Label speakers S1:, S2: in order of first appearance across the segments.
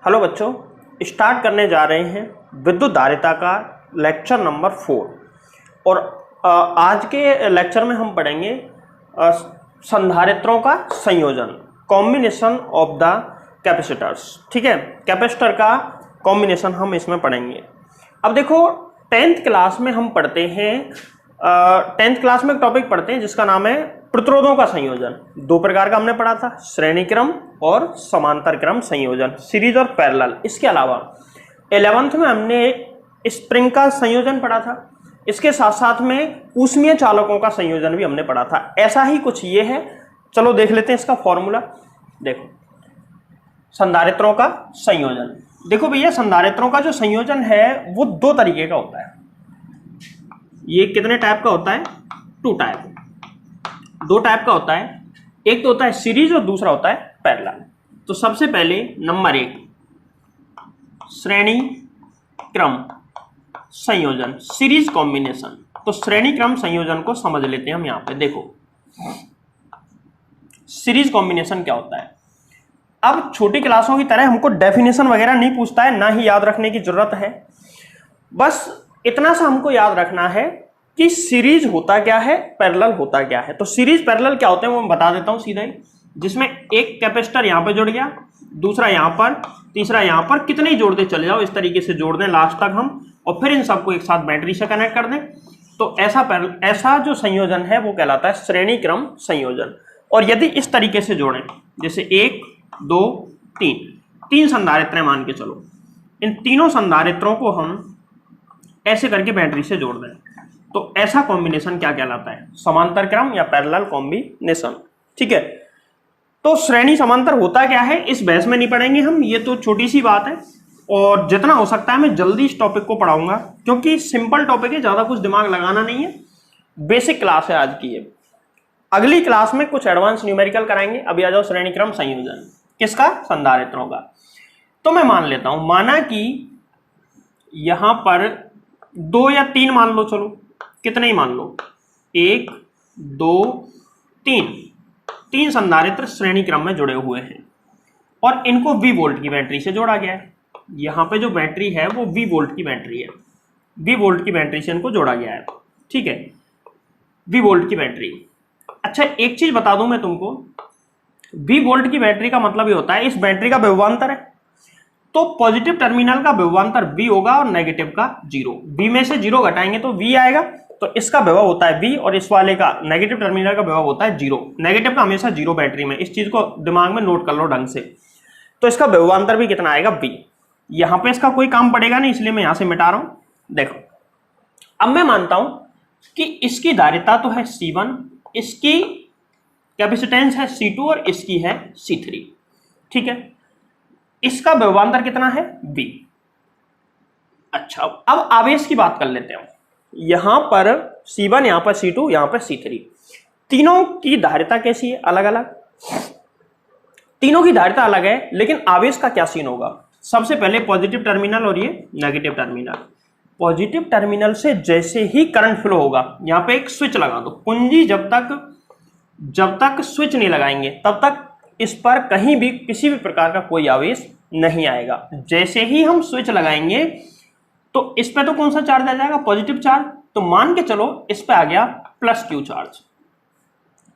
S1: Hello बच्चों, start करने जा रहे हैं विद्युत धारिता का लेक्चर नंबर 4। और आज के लेक्चर में हम पढ़ेंगे संधारित्रों का संयोजन, कॉम्बिनेशन ऑफ द कैपेसिटर्स। ठीक है, कैपेसिटर का कॉम्बिनेशन हम इसमें पढ़ेंगे। अब देखो, 10th क्लास में हम पढ़ते हैं 10th क्लास में एक टॉपिक पढ़ते हैं जिसका नाम है प्रतिरोधों का संयोजन। दो प्रकार का हमने पढ़ा था, श्रेणी क्रम और समांतर क्रम संयोजन, सीरीज और पैरेलल। इसके अलावा 11th में हमने स्प्रिंग का संयोजन पढ़ा था। इसके साथ साथ में ऊष्मीय चालकों का संयोजन भी हमने पढ़ा था। ऐसा ही कुछ ये है, चलो देख लेते हैं इसका फॉर्मूला। देखो, संधारित्रों का संयोजन। देखो भैया, संधारित्रों का जो संयोजन है वो दो तरीके का होता है। ये कितने टाइप का होता है? 2 टाइप, 2 टाइप का होता है। एक तो होता है सीरीज और दूसरा होता है पैरेलल। तो सबसे पहले नंबर 1, श्रेणी क्रम संयोजन, सीरीज कॉम्बिनेशन। तो श्रेणी क्रम संयोजन को समझ लेते हैं हम यहां पे। देखो, सीरीज कॉम्बिनेशन क्या होता है। अब छोटी क्लासों की तरह हमको डेफिनेशन वगैरह नहीं पूछता है, ना ही याद रखने की जरूरत है। बस इतना सा हमको याद रखना है कि सीरीज होता क्या है, पैरेलल होता क्या है। तो सीरीज पैरेलल क्या होते हैं वो मैं बता देता हूं सीधा ही। जिसमें एक कैपेसिटर यहां पे जुड़ गया, दूसरा यहां पर, तीसरा यहां पर, कितने ही जोड़ते चले जाओ, इस तरीके से जोड़ दें लास्ट तक हम, और फिर इन सबको एक साथ बैटरी से कनेक्ट कर दें। तो ऐसा जो संयोजन है वो कहलाता है श्रेणी क्रम संयोजन। और यदि इस तरीके से जोड़ें, जैसे 1 2 3 संधारित्र मान के चलो, इन तीनों संधारित्रों को हम ऐसे करके बैटरी से जोड़ दें, तो ऐसा कॉम्बिनेशन क्या कहलाता है? समांतर क्रम या पैरेलल कॉम्बिनेशन। ठीक है, तो श्रेणी समांतर होता क्या है इस बहस में नहीं पढ़ेंगे हम, ये तो छोटी सी बात है। और जितना हो सकता है मैं जल्दी इस टॉपिक को पढ़ाऊंगा, क्योंकि सिंपल टॉपिक है, ज्यादा कुछ दिमाग लगाना नहीं है। बेसिक क्लास है आज की ये। अगली क्लास में कुछ एडवांस न्यूमेरिकल कराएंगे। अभी आ जाओ श्रेणी क्रम संयोजन किसका? संधारित्रों का। तो मैं मान लेता हूं, माना कि यहां पर 2 या 3 मान लो, चलो कितने ही मान लो, 1 2 3 संधारित्र श्रेणी क्रम में जुड़े हुए हैं और इनको V वोल्ट की बैटरी से जोड़ा गया है। यहां पे जो बैटरी है वो V वोल्ट की बैटरी है, V वोल्ट की बैटरी से इनको जोड़ा गया है। ठीक है, V वोल्ट की बैटरी। अच्छा, एक चीज बता दूं मैं तुमको, V वोल्ट की बैटरी का मतलब ये होता है इस बैटरी का विभवांतर है, तो पॉजिटिव टर्मिनल का विभवांतर V होगा और नेगेटिव का 0। V में से 0 घटाएंगे तो V आएगा, तो इसका विभव होता है V और इस वाले का नेगेटिव टर्मिनल का विभव होता है 0। नेगेटिव का हमेशा 0 बैटरी में, इस चीज को दिमाग में नोट कर लो ढंग से। तो इसका विभवांतर भी कितना आएगा? V। यहां पे इसका कोई काम पड़ेगा नहीं, इसलिए मैं यहां से मिटा रहा हूं। देखो, अब मैं मानता हूं कि इसकी धारिता तो है C1, इसकी कैपेसिटेंस है C2 और इसकी है C3। ठीक है, इसका विभवांतर कितना है? V। अच्छा, अब आवेश की बात कर लेते हैं। यहां पर C1, यहां पर C2, यहां पर C3, तीनों की धारिता कैसी है? अलग अलग। तीनों की धारिता अलग है, लेकिन आवेश का क्या सीन होगा? सबसे पहले पॉजिटिव टर्मिनल और ये नेगेटिव टर्मिनल। पॉजिटिव टर्मिनल से जैसे ही करंट फ्लो होगा, यहां पे एक स्विच लगा दो कुंजी, जब तक स्विच नहीं लगाएंगे तब तक इस पर कहीं भी किसी भी प्रकार का कोई आवेश नहीं आएगा। जैसे ही हम स्विच लगाएंगे तो इस पे तो कौन सा चार्ज आ जाएगा? Positive charge. तो मान के चलो इस पे आ गया plus Q charge,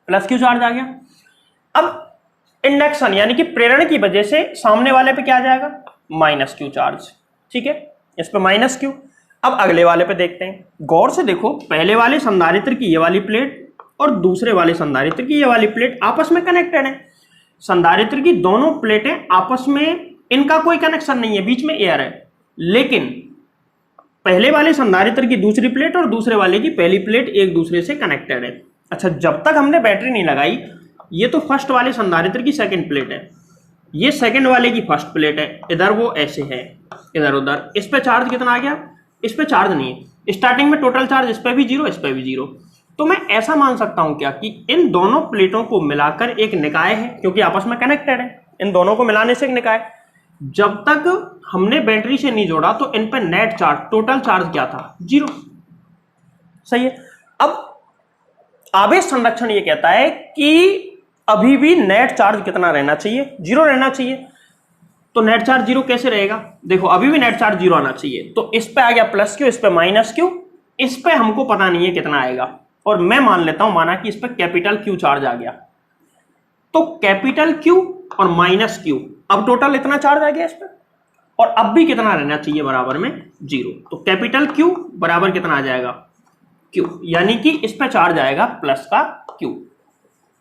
S1: plus Q charge आ गया। अब इंडक्शन यानी कि प्रेरण की वजह से सामने वाले पे क्या आ जाएगा? Minus Q charge. ठीक है, इस पे माइनस क्यू। अब अगले वाले पे देखते हैं, गौर से देखो, पहले वाले संधारित्र की ये वाली प्लेट और दूसरे वाले संधारित्र की ये वाली प्लेट आपस में कनेक्टेड है। संधारित्र की दोनों प्लेटें आपस में, इनका कोई कनेक्शन नहीं है, बीच में एयर है। लेकिन पहले वाले संधारित्र की दूसरी प्लेट और दूसरे वाले की पहली प्लेट एक दूसरे से कनेक्टेड है। अच्छा, जब तक हमने बैटरी नहीं लगाई, ये तो फर्स्ट वाले संधारित्र की सेकंड प्लेट है, ये सेकंड वाले की फर्स्ट प्लेट है। इधर वो ऐसे है, इधर उधर। इस पे चार्ज कितना आ गया? इस पे चार्ज नहीं है। स्टार्टिंग में टोटल चार्ज इस पे भी 0, इस पे भी 0। तो मैं ऐसा मान सकता हूं क्या कि इन दोनों प्लेटों को मिलाकर एक निकाय है, क्योंकि आपस में कनेक्टेड है। इन दोनों को मिलाने से एक निकाय। जब तक हमने बैटरी से नहीं जोड़ा तो इन पे नेट चार्ज, टोटल चार्ज क्या था? 0। सही है। अब आवेश संरक्षण ये कहता है कि अभी भी नेट चार्ज कितना रहना चाहिए? 0 रहना चाहिए। तो नेट चार्ज जीरो कैसे रहेगा? देखो अभी भी नेट चार्ज जीरो आना चाहिए, तो इस पे आ गया प्लस क्यू, इस पे माइनस क्यू, इस पे हमको पता नहीं है कितना आएगा, और मैं मान लेता हूं माना कि इस पे कैपिटल क्यू चार्ज आ गया, तो कैपिटल क्यू और माइनस क्यू, अब टोटल इतना चार्ज आ गया इस पे, और अब भी कितना रहना चाहिए बराबर में जीरो, तो कैपिटल क्यू बराबर कितना आ जाएगा क्यू, यानी कि इस पे चार्ज आएगा प्लस का क्यू,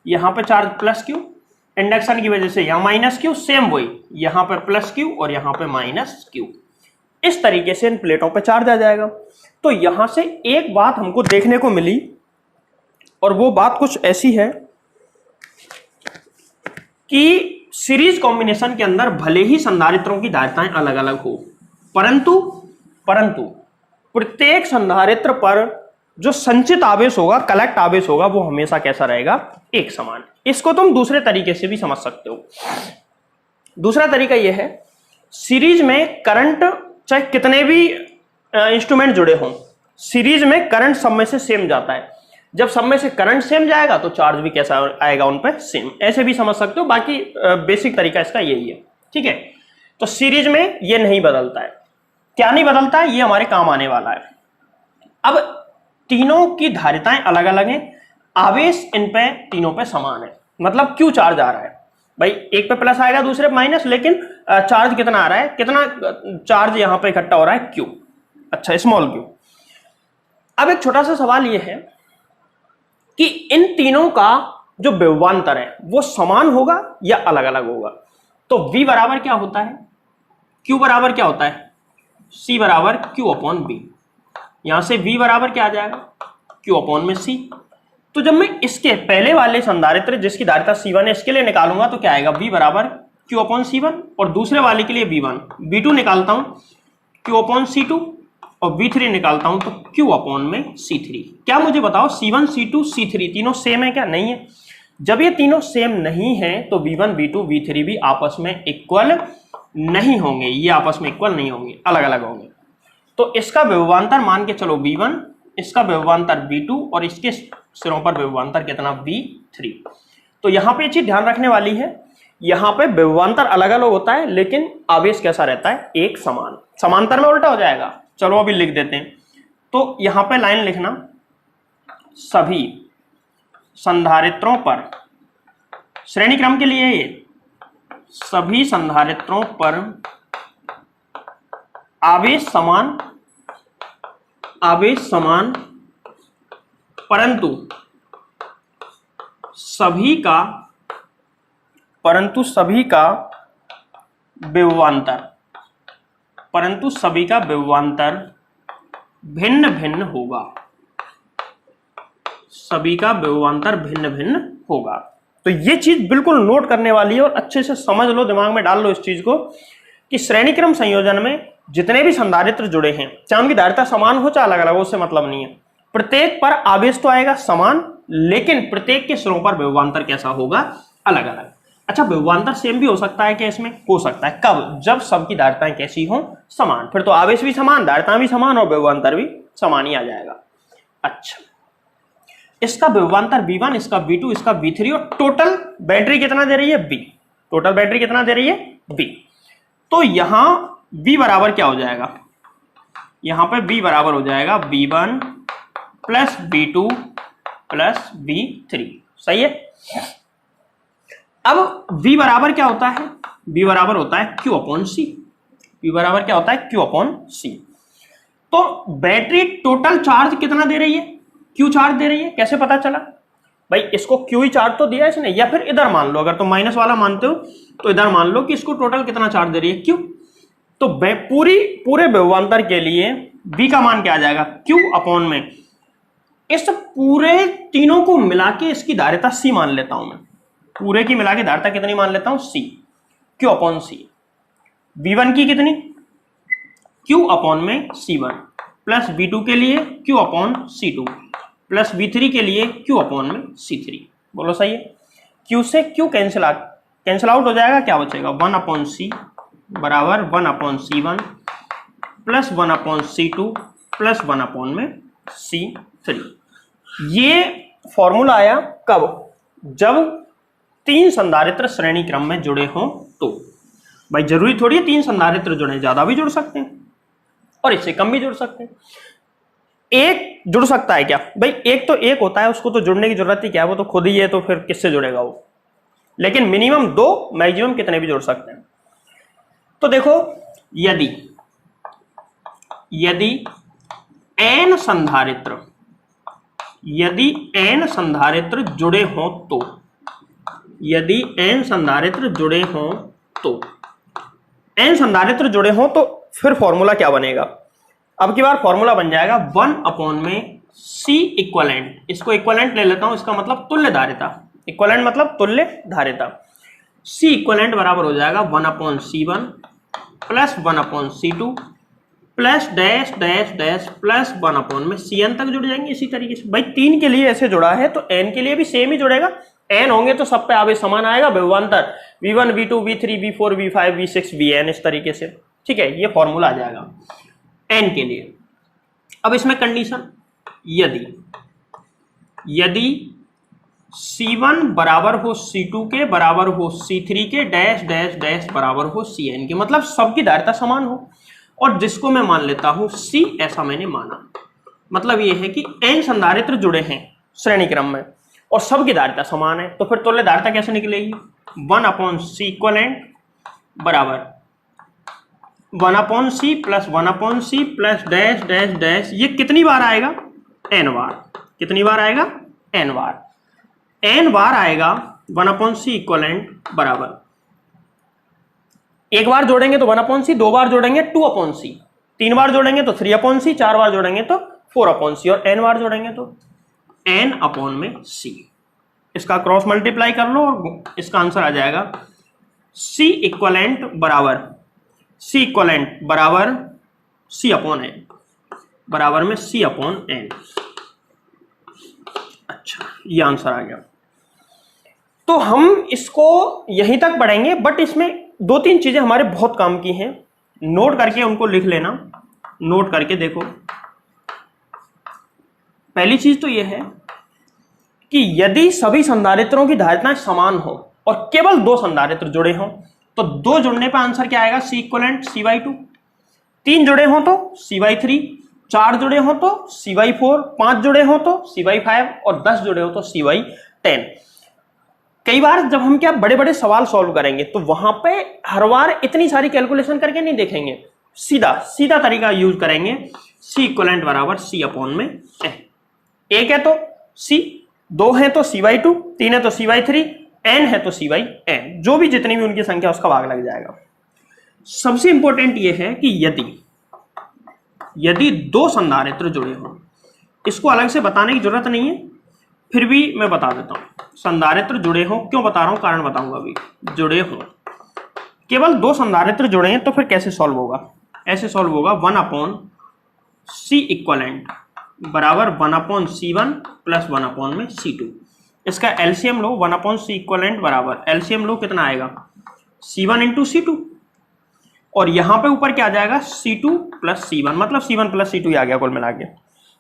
S1: यहां पे चार्ज प्लस क्यू, इंडक्शन की वजह से यहां माइनस क्यू, सेम वही यहां पे प्लस क्यू और यहां पे माइनस क्यू, इस तरीके से इन प्लेटों पे चार्ज आ जाएगा। तो यहां से एक बात हमको देखने को मिली, और वो बात कुछ ऐसी है कि सीरीज कॉम्बिनेशन के अंदर भले ही संधारित्रों की धारिताएं अलग अलग हो, परंतु प्रत्येक संधारित्र पर जो संचित आवेश होगा, कलेक्ट आवेश होगा, वो हमेशा कैसा रहेगा? एक समान। इसको तुम दूसरे तरीके से भी समझ सकते हो। दूसरा तरीका यह है, सीरीज में करंट चाहे कितने भी इंस्ट्रूमेंट जुड़े हों, सीरीज में करंट सब में से सेम जाता है, जब सब में से करंट सेम जाएगा तो चार्ज भी कैसा आएगा उन पर? सेम। ऐसे भी समझ सकते हो, बाकी बेसिक तरीका इसका यही है, ठीक है। तो सीरीज में ये नहीं बदलता है। क्या नहीं बदलता है? ये हमारे काम आने वाला है। अब तीनों की धारिताएं अलग अलग हैं, आवेश इन पे तीनों पे समान है, मतलब क्यू चार्ज आ रहा है भाई, एक पे प्लस आएगा दूसरे पे माइनस, लेकिन चार्ज कितना आ रहा है? कितना चार्ज यहां पे इकट्ठा हो रहा है? क्यू। अच्छा, स्मॉल क्यू। अब एक छोटा सा सवाल यह है कि इन तीनों का जो विभवांतर है वो समान होगा या अलग अलग होगा? तो V बराबर क्या होता है? Q बराबर क्या होता है? C बराबर Q अपॉन B। यहां से V बराबर क्या आ जाएगा? Q अपॉन में C। तो जब मैं इसके पहले वाले संधारित्र जिसकी धारिता C1 है इसके लिए निकालूंगा तो क्या आएगा? V बराबर Q अपॉन C1, और दूसरे वाले के लिए V1, V2 निकालता हूं Q अपॉन C2, और V3 निकालता हूं तो Q अपॉन में C3। क्या मुझे बताओ, C1 C2 C3 तीनों सेम है क्या? नहीं है। जब ये तीनों सेम नहीं है तो V1 V2 V3 भी आपस में इक्वल नहीं होंगे, ये आपस में इक्वल नहीं होंगे, अलग अलग होंगे। तो इसका विभवांतर मान के चलो V1, इसका विभवांतर V2, और इसके सिरों पर विभवांतर कितना? V3। तो यहां पे चीज ध्यान रखने वाली है, यहां पे विभवांतर अलग अलग होता है लेकिन आवेश कैसा रहता है? एक समान। समांतर में उल्टा हो जाएगा, चलो अभी लिख देते हैं। तो यहां पे लाइन लिखना, सभी संधारित्रों पर, श्रेणी क्रम के लिए ये, सभी संधारित्रों पर आवेश समान, परंतु सभी का विभवांतर भिन्न भिन्न होगा, सभी का विभवांतर भिन्न भिन्न होगा। तो ये चीज बिल्कुल नोट करने वाली है और अच्छे से समझ लो, दिमाग में डाल लो इस चीज को कि श्रेणी क्रम संयोजन में जितने भी संधारित्र जुड़े हैं, चाहे उनकी धारिता समान हो चाहे अलग अलग हो, उससे मतलब नहीं है, प्रत्येक पर आवेश तो आएगा समान, लेकिन प्रत्येक के सिरों पर विभवांतर कैसा होगा? अलग अलग। अच्छा, विभवांतर सेम भी हो सकता है क्या? इसमें हो सकता है। कब? जब सबकी धारिताएं कैसी हो? समान। फिर तो आवेश भी समान, धारिताएं भी समान और विभवांतर भी समान ही आ जाएगा। अच्छा, इसका विभवांतर V1, इसका V2, इसका V3, और टोटल बैटरी कितना दे रही है? B। टोटल बैटरी कितना दे रही है? B। तो यहां V बराबर क्या हो जाएगा? यहां पे V बराबर हो जाएगा V1 plus V2 plus V3। सही है। अब V बराबर क्या होता है? V बराबर होता है Q अपॉन C। V बराबर क्या होता है? Q upon C। तो बैटरी टोटल चार्ज कितना दे रही है? Q चार्ज दे रही है। कैसे पता चला भाई? इसको Q ही चार्ज तो दिया है इसने, या फिर इधर मान लो, अगर तुम माइनस वाला मानते हो तो इधर मान लो कि इसको टोटल कितना चार्ज दे रही है? Q। तो पूरे विभवांतर के लिए V का मान क्या आ जाएगा? Q अपॉन में इस पूरे तीनों को मिला के इसकी धारिता C मान लेता हूं मैं, पूरे की मिला के धारिता कितनी मान लेता हूं? C। Q upon C। V1 की कितनी? Q अपॉन में C1 प्लस V2 के लिए Q upon C2 plus V3 के लिए Q अपॉन में C3। बोलो सही है। Q से Q कैंसिल आउट हो जाएगा, क्या बचेगा? 1 अपॉन C बराबर 1 upon C1 plus 1 upon C2 plus 1 upon में C3। ये फॉर्मूला आया कब? जब तीन संधारित्र श्रेणी क्रम में जुड़े हों तो। भाई जरूरी थोड़ी है 3 संधारित्र जुड़े, ज्यादा भी जुड़ सकते हैं और इससे कम भी जुड़ सकते हैं। एक जुड़ सकता है क्या भाई, एक तो एक होता है, उसको तो जुड़ने की जरूरत ही क्या है, वो तो खुद ही है, तो फिर किससे जुड़ेगा वो। लेकिन मिनिमम 2, मैक्सिमम कितने भी जुड़ सकते हैं। तो देखो यदि n संधारित्र, यदि n संधारित्र जुड़े हों तो, यदि n संधारित्र जुड़े हों तो, n संधारित्र जुड़े हों तो फिर फॉर्मूला क्या बनेगा। अब की बार फॉर्मूला बन जाएगा 1 में C इक्वलेंट, इसको इक्वलेंट ले लेता हूं, इसका मतलब तुल्य धारिता, इक्वलेंट मतलब तुल्य धारिता। C इक्वलेंट बराबर हो जाएगा 1/C1 plus 1/C2 plus dash dash dash plus 1 में Cn तक जुड़ जाएंगे। इसी तरीके से भाई 3 के लिए ऐसे जुड़ा है तो n के लिए भी सेम ही जुड़ेगा, n होंगे तो सब पे आवेश समान आएगा, विभवांतर v1 v2 v3 v4 v5 v6 vn, इस तरीके से। ठीक है, ये फॉर्मूला आ जाएगा n के लिए। अब इसमें कंडीशन, यदि C1 बराबर हो C2 के, बराबर हो C3 के, डैश डैश डैश बराबर हो Cn के, मतलब सबकी धारिता समान हो, और जिसको मैं मान लेता हूं C, ऐसा मैंने माना। मतलब ये है कि n संधारित्र जुड़े हैं श्रेणी क्रम में और सबकी धारिता समान है, तो फिर तुल्य धारिता कैसे निकलेगी, 1/C इक्वलेंट बराबर 1/C plus 1/C plus dash dash dash, ये कितनी बार आएगा, n बार। कितनी बार आएगा, n बार। n बार आएगा 1/C इक्वलेंट बराबर, एक बार जोड़ेंगे तो 1/C, 2 बार जोड़ेंगे 2/C, 3 बार जोड़ेंगे तो 3/C, 4 बार जोड़ेंगे तो 4/C, और n बार जोड़ेंगे तो n/C। इसका क्रॉस मल्टीप्लाई कर लो और इसका आंसर आ जाएगा C इक्वलेंट बराबर C/n बराबर में C/n। अच्छा, ये आंसर आ गया। तो हम इसको यहीं तक पढ़ेंगे, बट इसमें 2-3 चीजें हमारे बहुत काम की हैं, नोट करके उनको लिख लेना, नोट करके देखो। पहली चीज तो यह है कि यदि सभी संधारित्रों की धारिताएं समान हो और केवल 2 संधारित्र जुड़े हों तो 2 जुड़ने पर आंसर क्या आएगा, C इक्वलेंट C/2, 3 जुड़े हों तो C/3, 4 जुड़े हों तो C/4, 5 जुड़े हों तो C/5 और 10 जुड़े हों तो C/10। कई बार जब हम क्या बड़े बड़े सवाल सॉल्व करेंगे तो वहां पे हर बार इतनी सारी कैलकुलेशन करके नहीं देखेंगे, सीधा तरीका यूज करेंगे, C इक्वलेंट बराबर C/n। एक है तो C, 2 है तो C/2, 3 है तो C/3, n है तो C/n, जो भी जितनी भी उनकी संख्या उसका भाग लग जाएगा। सबसे इंपॉर्टेंट यह है कि यदि 2 संधारित्र जुड़े हों, इसको अलग से बताने की जरूरत नहीं है, फिर भी मैं बता देता हूं। संधारित्र जुड़े हों, क्यों बता रहा हूं, कारण बताऊंगा अभी। जुड़े हों, केवल 2 संधारित्र जुड़े हैं तो फिर कैसे सॉल्व होगा, ऐसे सॉल्व होगा 1/C इक्वलेंट बराबर 1/C1 प्लस 1/C2। इसका एलसीएम लो, 1/C इक्वलेंट बराबर एलसीएम लो, कितना आएगा, C1 इंटू C2, और यहां पे ऊपर क्या आ जाएगा, C2 प्लस C1, मतलब C1 प्लस C2 आ गया कुल मिला के।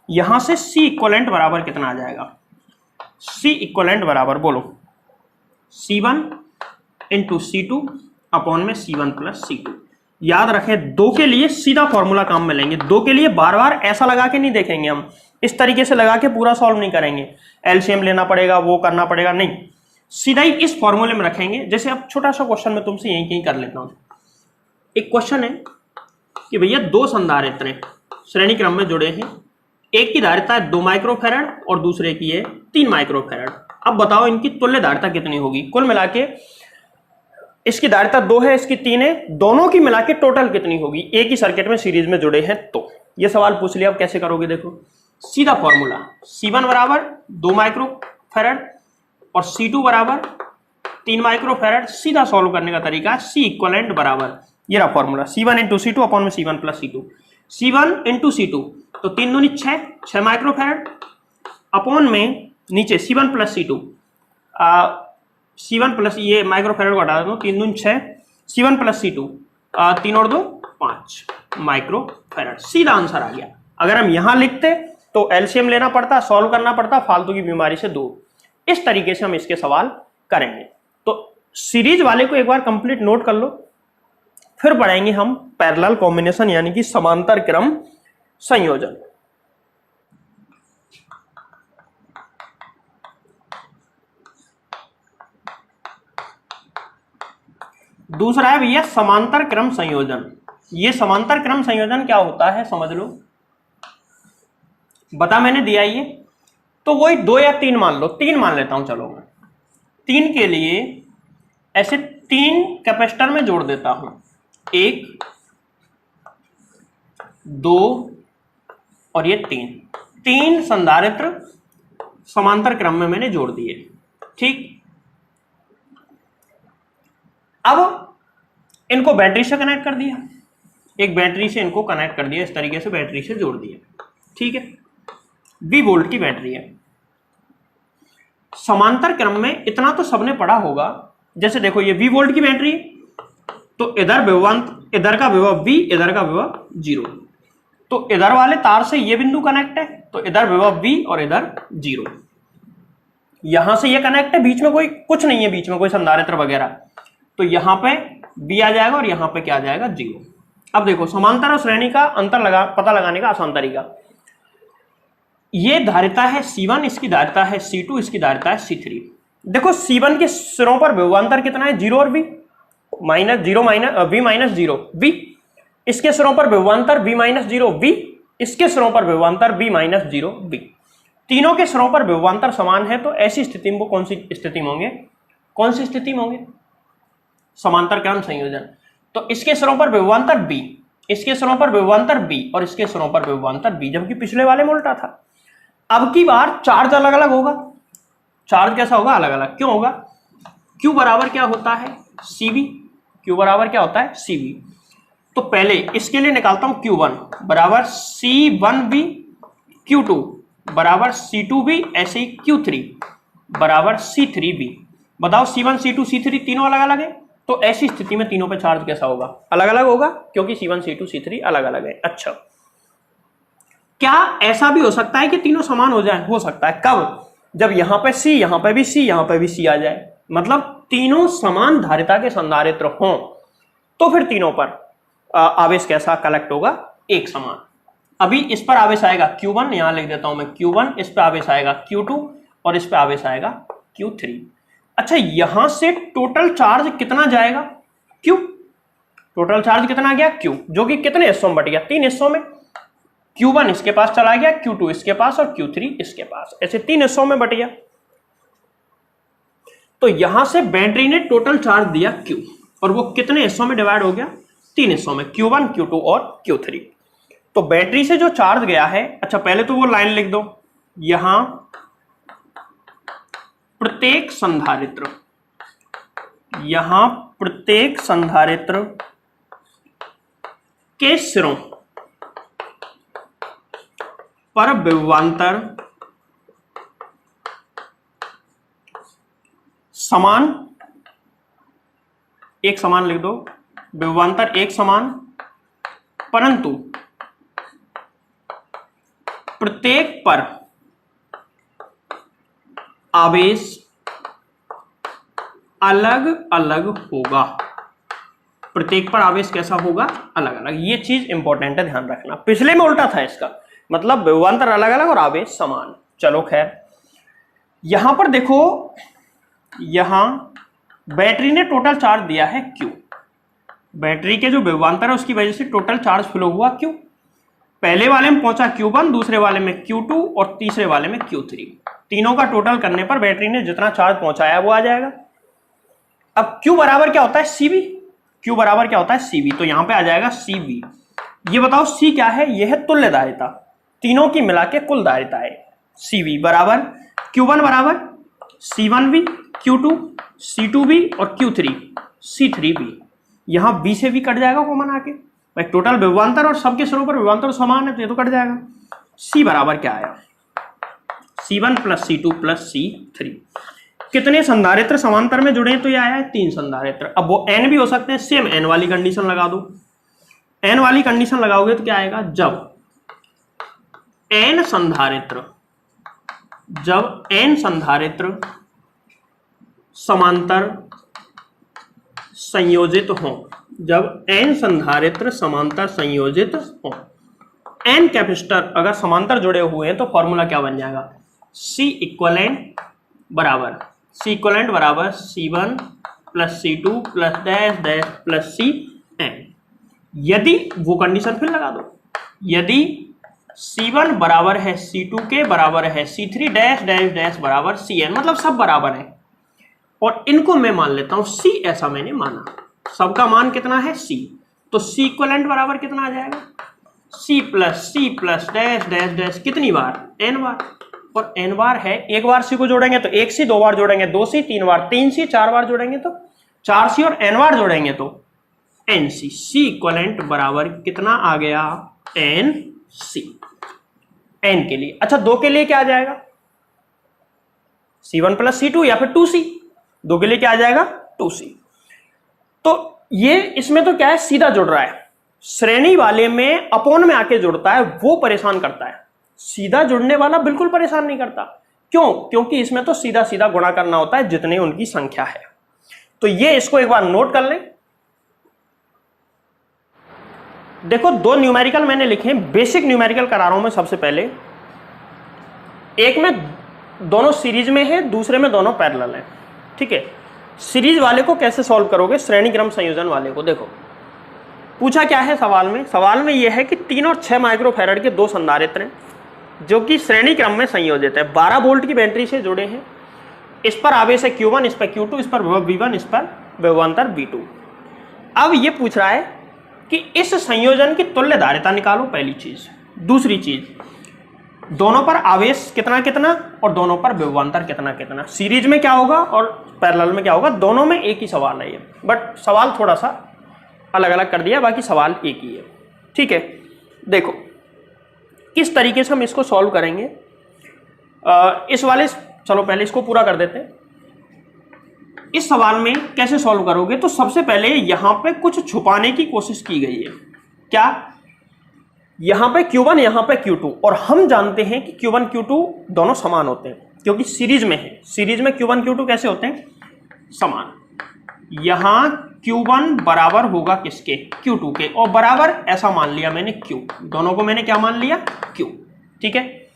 S1: यहां से C इक्वलेंट बराबर कितना आ जाएगा, C इक्वलेंट बराबर बोलो C1 इंटू C2 अपॉन में C1 प्लस C2। याद रखें 2 के लिए सीधा फॉर्मूला काम में लेंगे, 2 के लिए बार बार ऐसा लगा के नहीं देखेंगे, हम इस तरीके से लगा के पूरा सॉल्व नहीं करेंगे, एलसीएम लेना पड़ेगा, वो करना पड़ेगा, नहीं, सीधा ही इस फॉर्मूले में रखेंगे। जैसे अब छोटा सा क्वेश्चन में तुमसे यहीं कर लेता हूं। एक क्वेश्चन है कि भैया 2 संधारित्र श्रेणी क्रम में जुड़े हैं, एक की धारिता है 2 माइक्रोफैरड और दूसरे की है 3 माइक्रोफैरड। अब बताओ इनकी तुल्य धारिता कितनी होगी, कुल मिला के इसकी धारिता 2 है, इसकी 3 है, दोनों की मिला के टोटल कितनी होगी, एक ही सर्किट में सीरीज में जुड़े हैं। तो ये सवाल पूछ लिया, अब कैसे करोगे, देखो सीधा फॉर्मूला, C1 बराबर 2 माइक्रोफैरड और C2 बराबर 3 माइक्रोफैरड। सीधा सॉल्व करने का तरीका है C इक्वलेंट बराबर, ये रहा formula, C1 into C2 upon में C1 plus C2, C1 into C2 तो 3 दूनी 6 माइक्रोफैरड अपॉन में नीचे C1 plus C2, C1 plus ये माइक्रोफैरड को हटा देता हूँ, 3 दूनी 6, C1 प्लस C2 3 और 2 5 माइक्रोफैरड। सीधा आंसर आ गया। अगर हम यहां लिखते तो एलसीएम लेना पड़ता, सॉल्व करना पड़ता, फालतू की बीमारी से दूर। इस तरीके से हम इसके सवाल करेंगे। तो सीरीज वाले को एक बार कंप्लीट नोट कर लो, फिर पढ़ेंगे हम पैरेलल कॉम्बिनेशन यानी कि समांतर क्रम संयोजन। दूसरा है भैया समांतर क्रम संयोजन। ये समांतर क्रम संयोजन क्या होता है समझ लो। बता मैंने दिया ये, तो वही 2 या 3 मान लो, 3 मान लेता हूं चलो मैं। 3 के लिए ऐसे 3 कैपेसिटर में जोड़ देता हूं, 1 2 और ये 3 संधारित्र समांतर क्रम में मैंने जोड़ दिए। ठीक, अब इनको बैटरी से कनेक्ट कर दिया, एक बैटरी से इनको कनेक्ट कर दिया, इस तरीके से बैटरी से जोड़ दिया। ठीक है, 20 वोल्ट की बैटरी है। समांतर क्रम में इतना तो सबने पढ़ा होगा, जैसे देखो ये 20 वोल्ट की बैटरी है, तो इधर विभवांत, इधर का विभव V, इधर का विभव 0, तो इधर वाले तार से ये बिंदु कनेक्ट है, तो इधर विभव V और इधर 0। यहां से ये कनेक्ट है, बीच में कोई कुछ नहीं है, बीच में कोई संधारित्र वगैरह, तो यहां पे V आ जाएगा और यहां पे क्या आ जाएगा 0। अब देखो समांतर और श्रेणी का अंतर पता लगाने का आसान तरीका, ये धारिता है C1, इसकी धारिता है C2, इसकी धारिता है C3। देखो C1 के सिरों पर विभवांतर कितना है 0 और V माइनस 0 V, इसके सिरों पर विभवांतर V माइनस 0 V, इसके सिरों पर विभवांतर V माइनस 0 V। तीनों के सिरों पर विभवांतर समान है, तो ऐसी स्थिति में वो कौन सी स्थिति में होंगे, कौन सी स्थिति में होंगे, समांतर क्रम संयोजन। तो इसके सिरों पर विभवांतर B, इसके सिरों पर विभवांतर B और इसके सिरों पर विभवांतर B, जबकि पिछले वाले में उल्टा था। अब की बार चार्ज अलग अलग होगा, चार्ज कैसा होगा, अलग अलग। क्यों होगा, Q बराबर क्या होता है CV, Q बराबर क्या होता है CV। तो पहले इसके लिए निकालता हूं Q1 बराबर C1V, Q2 बराबर C2V, ऐसे ही Q3 बराबर C3V। बताओ C1 C2 C3 तीनों अलग अलग है, तो ऐसी स्थिति में तीनों पे चार्ज कैसा होगा, अलग अलग होगा, क्योंकि C1 C2 C3 अलग अलग है। अच्छा, क्या ऐसा भी हो सकता है कि तीनों समान हो जाए, हो सकता है। कब, जब यहां पे C, यहां पे भी C, यहां पे भी C आ जाए, मतलब तीनों समान धारिता के संधारित्र हों, तो फिर तीनों पर आवेश कैसा कलेक्ट होगा, एक समान। अभी इस पर आवेश आएगा Q1, यहां लिख देता हूं मैं Q1, इस पर आवेश आएगा Q2 और इस पर आवेश आएगा Q3। अच्छा, यहां से टोटल चार्ज कितना जाएगा Q, टोटल चार्ज कितना गया Q, जो कि कितने हिस्सों में बट गया, 3 हिस्सों में। Q1 इसके पास चला गया, Q2 इसके पास और Q3 इसके पास, ऐसे 3 हिस्सों में बट गया। तो यहां से बैटरी ने टोटल चार्ज दिया Q, और वो कितने हिस्सों में डिवाइड हो गया, 3 हिस्सों में, Q1 Q2 और Q3। तो बैटरी से जो चार्ज गया है, अच्छा पहले तो वो लाइन लिख दो, यहां प्रत्येक संधारित्र, यहां प्रत्येक संधारित्र के सिरों पर विभवांतर समान, एक समान लिख दो, विभवांतर एक समान, परंतु प्रत्येक पर आवेश अलग अलग होगा, प्रत्येक पर आवेश कैसा होगा, अलग अलग। ये चीज इंपॉर्टेंट है, ध्यान रखना। पिछले में उल्टा था इसका, मतलब विभवांतर अलग अलग और आवेश समान। चलो खैर, यहां पर देखो, यहां बैटरी ने टोटल चार्ज दिया है Q, बैटरी के जो विभवांतर है उसकी वजह से टोटल चार्ज फ्लो हुआ Q। पहले वाले में पहुंचा Q1, दूसरे वाले में Q2 और तीसरे वाले में Q3। तीनों का टोटल करने पर बैटरी ने जितना चार्ज पहुंचाया वो आ जाएगा। अब Q बराबर क्या होता है CV, Q बराबर क्या होता है CV, तो यहां पे आ जाएगा CV। ये बताओ C क्या है, यह है तुल्य धारिता, तीनों की मिला के कुल धारिता है। CV बराबर Q1 बराबर C1V, Q2 C2V और Q3 C3V। यहां V से V कट जाएगा कॉमन आके, भाई टोटल विभवांतर और सबके सिरों पर विभवांतर समान है, तो ये तो कट जाएगा। C बराबर क्या आया, C1 plus C2 plus C3। कितने संधारित्र समांतर में जुड़े हैं, तो ये आया है 3 संधारित्र। अब वो N भी हो सकते हैं, सेम N वाली कंडीशन लगा दो। N वाली कंडीशन लगाओगे तो क्या आएगा, जब N संधारित्र, जब N संधारित्र समांतर संयोजित हो, जब n संधारित्र समांतर संयोजित हो, n कैपेसिटर अगर समांतर जुड़े हुए हैं तो फॉर्मूला क्या बन जाएगा, C इक्वलेंट बराबर C1 plus C2 plus dash dash plus Cn। यदि वो कंडीशन फिर लगा दो, यदि C1 बराबर है C2 के बराबर है C3 डैश डैश डैश बराबर Cn, मतलब सब बराबर है, और इनको मैं मान लेता हूं C, ऐसा मैंने माना, सबका मान कितना है C, तो C इक्वलेंट बराबर कितना आ जाएगा, C plus dash dash dash कितनी बार, n बार, और n बार है, एक बार C को जोड़ेंगे तो 1C, दो बार जोड़ेंगे 2C, तीन बार 3C, चार बार जोड़ेंगे तो 4C, और n बार जोड़ेंगे तो NC। C इक्वलेंट बराबर कितना आ गया, NC, n के लिए। अच्छा, 2 के लिए क्या आ जाएगा, C1 प्लस C2 या फिर 2C, 2 के लिए क्या आ जाएगा 2C। तो ये इसमें तो क्या है, सीधा जुड़ रहा है, श्रेणी वाले में अपोन में आके जुड़ता है, वो परेशान करता है, सीधा जुड़ने वाला बिल्कुल परेशान नहीं करता। क्यों, क्योंकि इसमें तो सीधा सीधा गुणा करना होता है जितने उनकी संख्या है। तो ये इसको एक बार नोट कर लें। देखो, 2 न्यूमेरिकल मैंने लिखे हैं, बेसिक न्यूमेरिकल करा रहा हूं मैं। सबसे पहले एक में दोनों सीरीज में है, दूसरे में दोनों पैरेलल है, ठीक है। सीरीज वाले को कैसे सॉल्व करोगे, श्रेणी क्रम संयोजन वाले को। देखो पूछा क्या है सवाल में यह है कि 3 और 6 माइक्रोफैराड के 2 संधारित्र हैं जो कि श्रेणी क्रम में संयोजित है, 12 वोल्ट की बैटरी से जुड़े हैं। इस पर आवेश है Q1, इस पर Q2, इस पर विभव V1, इस पर विभवांतर V2। अब ये पूछ रहा है कि इस संयोजन की तुल्य धारिता निकालो, पहली चीज। दूसरी चीज, दोनों पर आवेश कितना कितना और दोनों पर विभवांतर कितना कितना। सीरीज में क्या होगा और पैरेलल में क्या होगा, दोनों में एक ही सवाल है ये, बट सवाल थोड़ा सा अलग अलग कर दिया, बाकी सवाल एक ही है, ठीक है। देखो किस तरीके से हम इसको सॉल्व करेंगे। इस वाले, चलो पहले इसको पूरा कर देते हैं। इस सवाल में कैसे सॉल्व करोगे, तो सबसे पहले यहां पे कुछ छुपाने की कोशिश की गई है। क्या, यहां पे Q1 यहां पे Q2, और हम जानते हैं कि Q1 Q2 दोनों समान होते हैं क्योंकि सीरीज में है। सीरीज में Q1 Q2 कैसे होते हैं, समान। यहां Q1 बराबर होगा किसके, Q2 के, और बराबर ऐसा मान लिया मैंने Q, दोनों को मैंने क्या मान लिया, Q, ठीक है।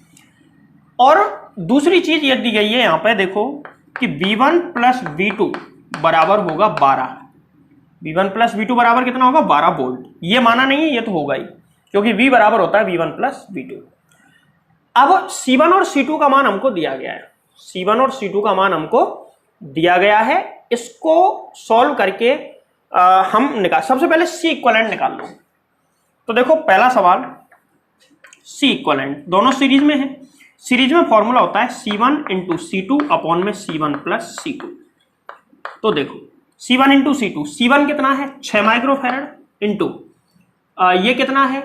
S1: और दूसरी चीज ये दी गई है यहां पे, देखो कि V1 प्लस V2 बराबर होगा 12। V1 प्लस V2 बराबर कितना होगा, 12 वोल्ट। ये माना नहीं है, ये तो होगा ही, क्योंकि V बराबर होता है V1 प्लस V2। अब C1 और C2 का मान हमको दिया गया है, C1 और C2 का मान हमको दिया गया है। इसको सॉल्व करके हम निकाल, सबसे पहले C इक्विवेलेंट निकाल लो। तो देखो पहला सवाल, C इक्विवेलेंट, दोनों सीरीज में है। सीरीज में फॉर्मूला होता है C1 इंटू C2 अपॉन में C1 प्लस C2। तो देखो C1 इंटू C2, C1 कितना है 6 माइक्रोफैरड इंटू ये कितना है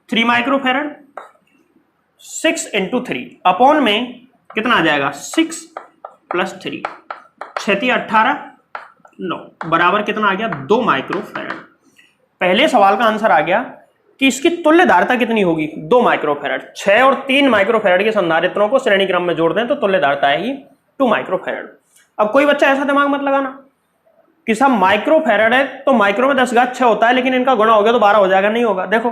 S1: 3 माइक्रोफैरड, 6 इंटू 3 अपॉन में कितना आ जाएगा 6 प्लस 3, 6 18 9 बराबर कितना आ गया 2 माइक्रोफैरड। पहले सवाल का आंसर आ गया कि इसकी तुल्य धारिता कितनी होगी, 2 माइक्रोफैरड। 6 और 3 माइक्रोफैरड के संधारित्रों को श्रेणी क्रम में जोड़ दें तो तुल्य धारिता आएगी 2 माइक्रोफैरड। अब कोई बच्चा ऐसा दिमाग मत लगाना कि सब माइक्रोफैरड है तो माइक्रो में 10⁻6 होता है, लेकिन इनका गुणा हो गया तो 12 हो जाएगा, नहीं होगा। देखो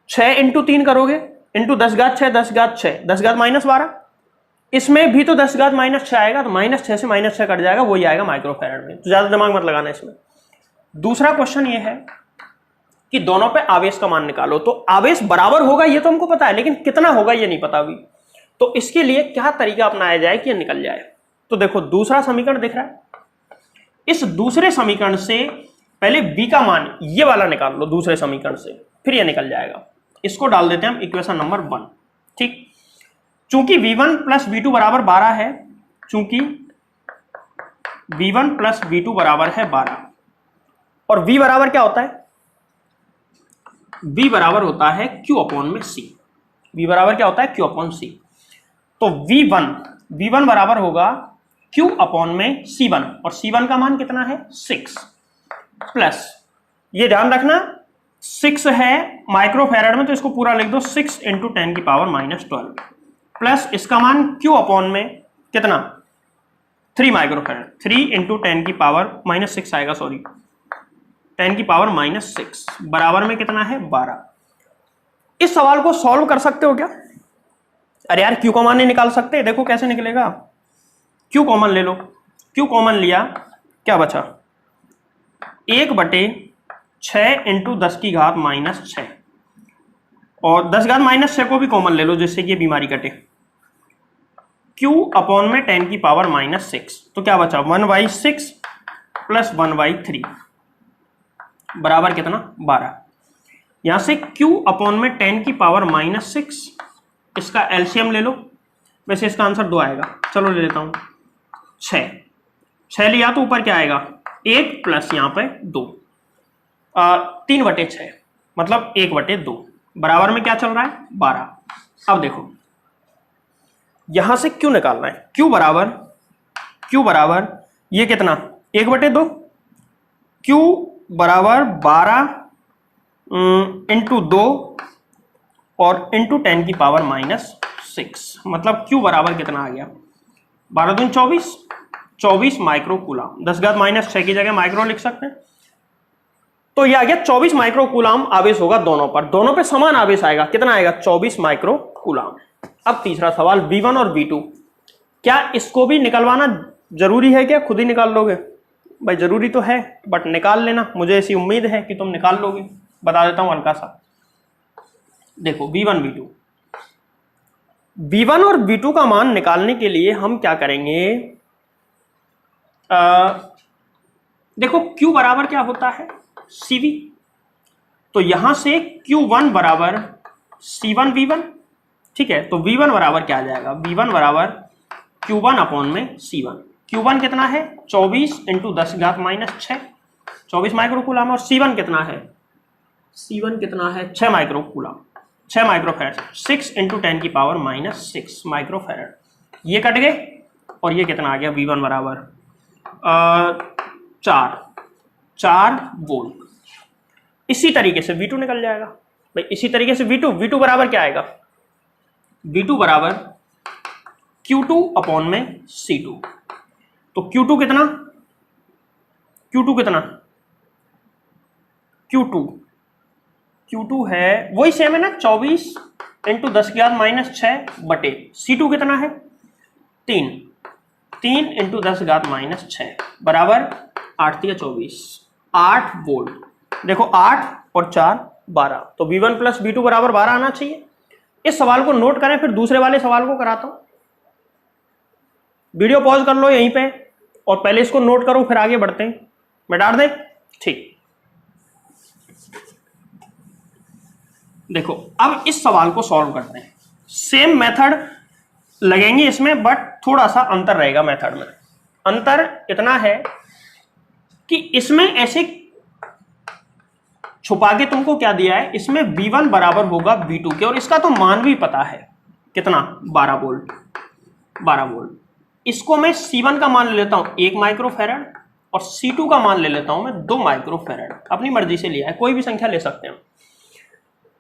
S1: 6 इंटू 3 करोगे इंटू 10⁻6, 10⁻6 10⁻−12, इसमें भी तो 10⁻−6 आएगा, तो -6 से -6 कट जाएगा, वही आएगा माइक्रोफैरड में। तो ज्यादा दिमाग मत लगाना इसमें। दूसरा क्वेश्चन ये है कि दोनों पे आवेश का मान निकालो। तो आवेश बराबर होगा ये तो हमको पता है, लेकिन कितना होगा ये नहीं पता अभी। तो इसके लिए क्या तरीका अपनाया जाए कि ये निकल जाए। तो देखो दूसरा समीकरण दिख रहा है, इस दूसरे समीकरण से पहले b का मान ये वाला निकाल लो दूसरे समीकरण से, फिर ये निकल जाएगा। इसको डाल देते हैं हम इक्वेशन नंबर 1, ठीक। चूंकि v1 प्लस v2 बराबर 12 है, चूंकि v1 प्लस v2 बराबर है 12, और v बराबर क्या होता है, v बराबर होता है q अपॉन में c। v बराबर क्या होता है q अपॉन c। तो v1 बराबर होगा q अपॉन में c1, और c1 का मान कितना है 6, प्लस ये ध्यान रखना 6 है माइक्रोफैरड में, तो इसको पूरा लिख दो 6 इंटू 10 की पावर -12, प्लस इसका मान q अपॉन में कितना 3 माइक्रोफेरेड, 3 इंटू 10 की पावर माइनस 6 आएगा, सॉरी 10 की पावर माइनस 6 बराबर में कितना है 12। इस सवाल को सॉल्व कर सकते हो क्या? अरे यार क्यू कॉमन नहीं निकाल सकते? देखो कैसे निकलेगा, क्यू कॉमन ले लो, क्यू कॉमन लिया क्या बचा 1/6 इंटू 10 की घात माइनस 6, और 10 घात माइनस 6 को भी कॉमन ले लो जिससे कि ये बीमारी कटे। q अपॉन में 10 की पावर माइनस 6, तो क्या बचा 1/6 प्लस 1/3 बराबर कितना 12। यहां से q अपॉन में 10 की पावर माइनस 6, इसका एलसीएम ले लो, वैसे इसका आंसर 2 आएगा, चलो ले लेता हूं 6 लिया तो ऊपर क्या आएगा 1 प्लस यहाँ पे 2, 3/6 मतलब 1/2 बराबर में क्या चल रहा है 12। अब देखो यहां से क्यू निकालना है, क्यू बराबर ये कितना 1/2, क्यू बराबर 12 इंटू 2 और इंटू 10 की पावर माइनस 6, मतलब क्यू बराबर कितना आ गया 12 दूनी 24 माइक्रो कूलाम, 10 घात माइनस 6 की जगह माइक्रो लिख सकते हैं, तो ये आ गया 24 माइक्रो कूलाम आवेश होगा दोनों पे समान आवेश आएगा, कितना आएगा 24 माइक्रो कूलाम। अब तीसरा सवाल V1 और V2, क्या इसको भी निकलवाना जरूरी है क्या, खुद ही निकाल लोगे? भाई जरूरी तो है बट निकाल लेना, मुझे ऐसी उम्मीद है कि तुम निकाल लोगे, बता देता हूं हल्का सा। देखो V1 और V2 का मान निकालने के लिए हम क्या करेंगे, देखो Q बराबर क्या होता है CV, तो यहां से Q1 बराबर C1 V1, ठीक है, तो V1 बराबर क्या आ जाएगा, V1 बराबर Q1 अपॉन में C1, Q1 कितना है 24 इंटू 10 घात माइनस 6, 24 माइक्रो कूलाम, और C1 कितना है 6 माइक्रो कूलाम, 6 माइक्रोफेरेड, 6 इंटू 10 की पावर माइनस 6 माइक्रोफेरेड, ये कट गए और ये कितना आ गया V1 बराबर 4 वोल्ट। इसी तरीके से V2 निकल जाएगा भाई, इसी तरीके से V2 बराबर क्या आएगा, V2 बराबर Q2 अपॉन में C2, तो Q2 कितना Q2 है वही सेम है ना 24 इंटू 10 की घात माइनस 6 बटे C2 कितना है 3 इंटू 10 की घात माइनस 6 बराबर 8 या 24 8 वोल्ट। देखो 8 और 4 12, तो V1 प्लस V2 बराबर 12 आना चाहिए। इस सवाल को नोट करें, फिर दूसरे वाले सवाल को कराता हूं। वीडियो पॉज कर लो यहीं पे और पहले इसको नोट करो, फिर आगे बढ़ते हैं। बैठा दें, ठीक। देखो अब इस सवाल को सॉल्व करते हैं। सेम मेथड लगेंगे इसमें, बट थोड़ा सा अंतर रहेगा मेथड में। अंतर इतना है कि इसमें ऐसे छुपा के तुमको क्या दिया है, इसमें V1 बराबर होगा V2 के, और इसका तो मान भी पता है कितना 12 वोल्ट। इसको मैं C1 का मान ले लेता हूं 1 माइक्रोफेरेड और C2 का मान ले लेता हूं मैं 2 माइक्रोफेरेड। अपनी मर्जी से लिया है, कोई भी संख्या ले सकते हैं।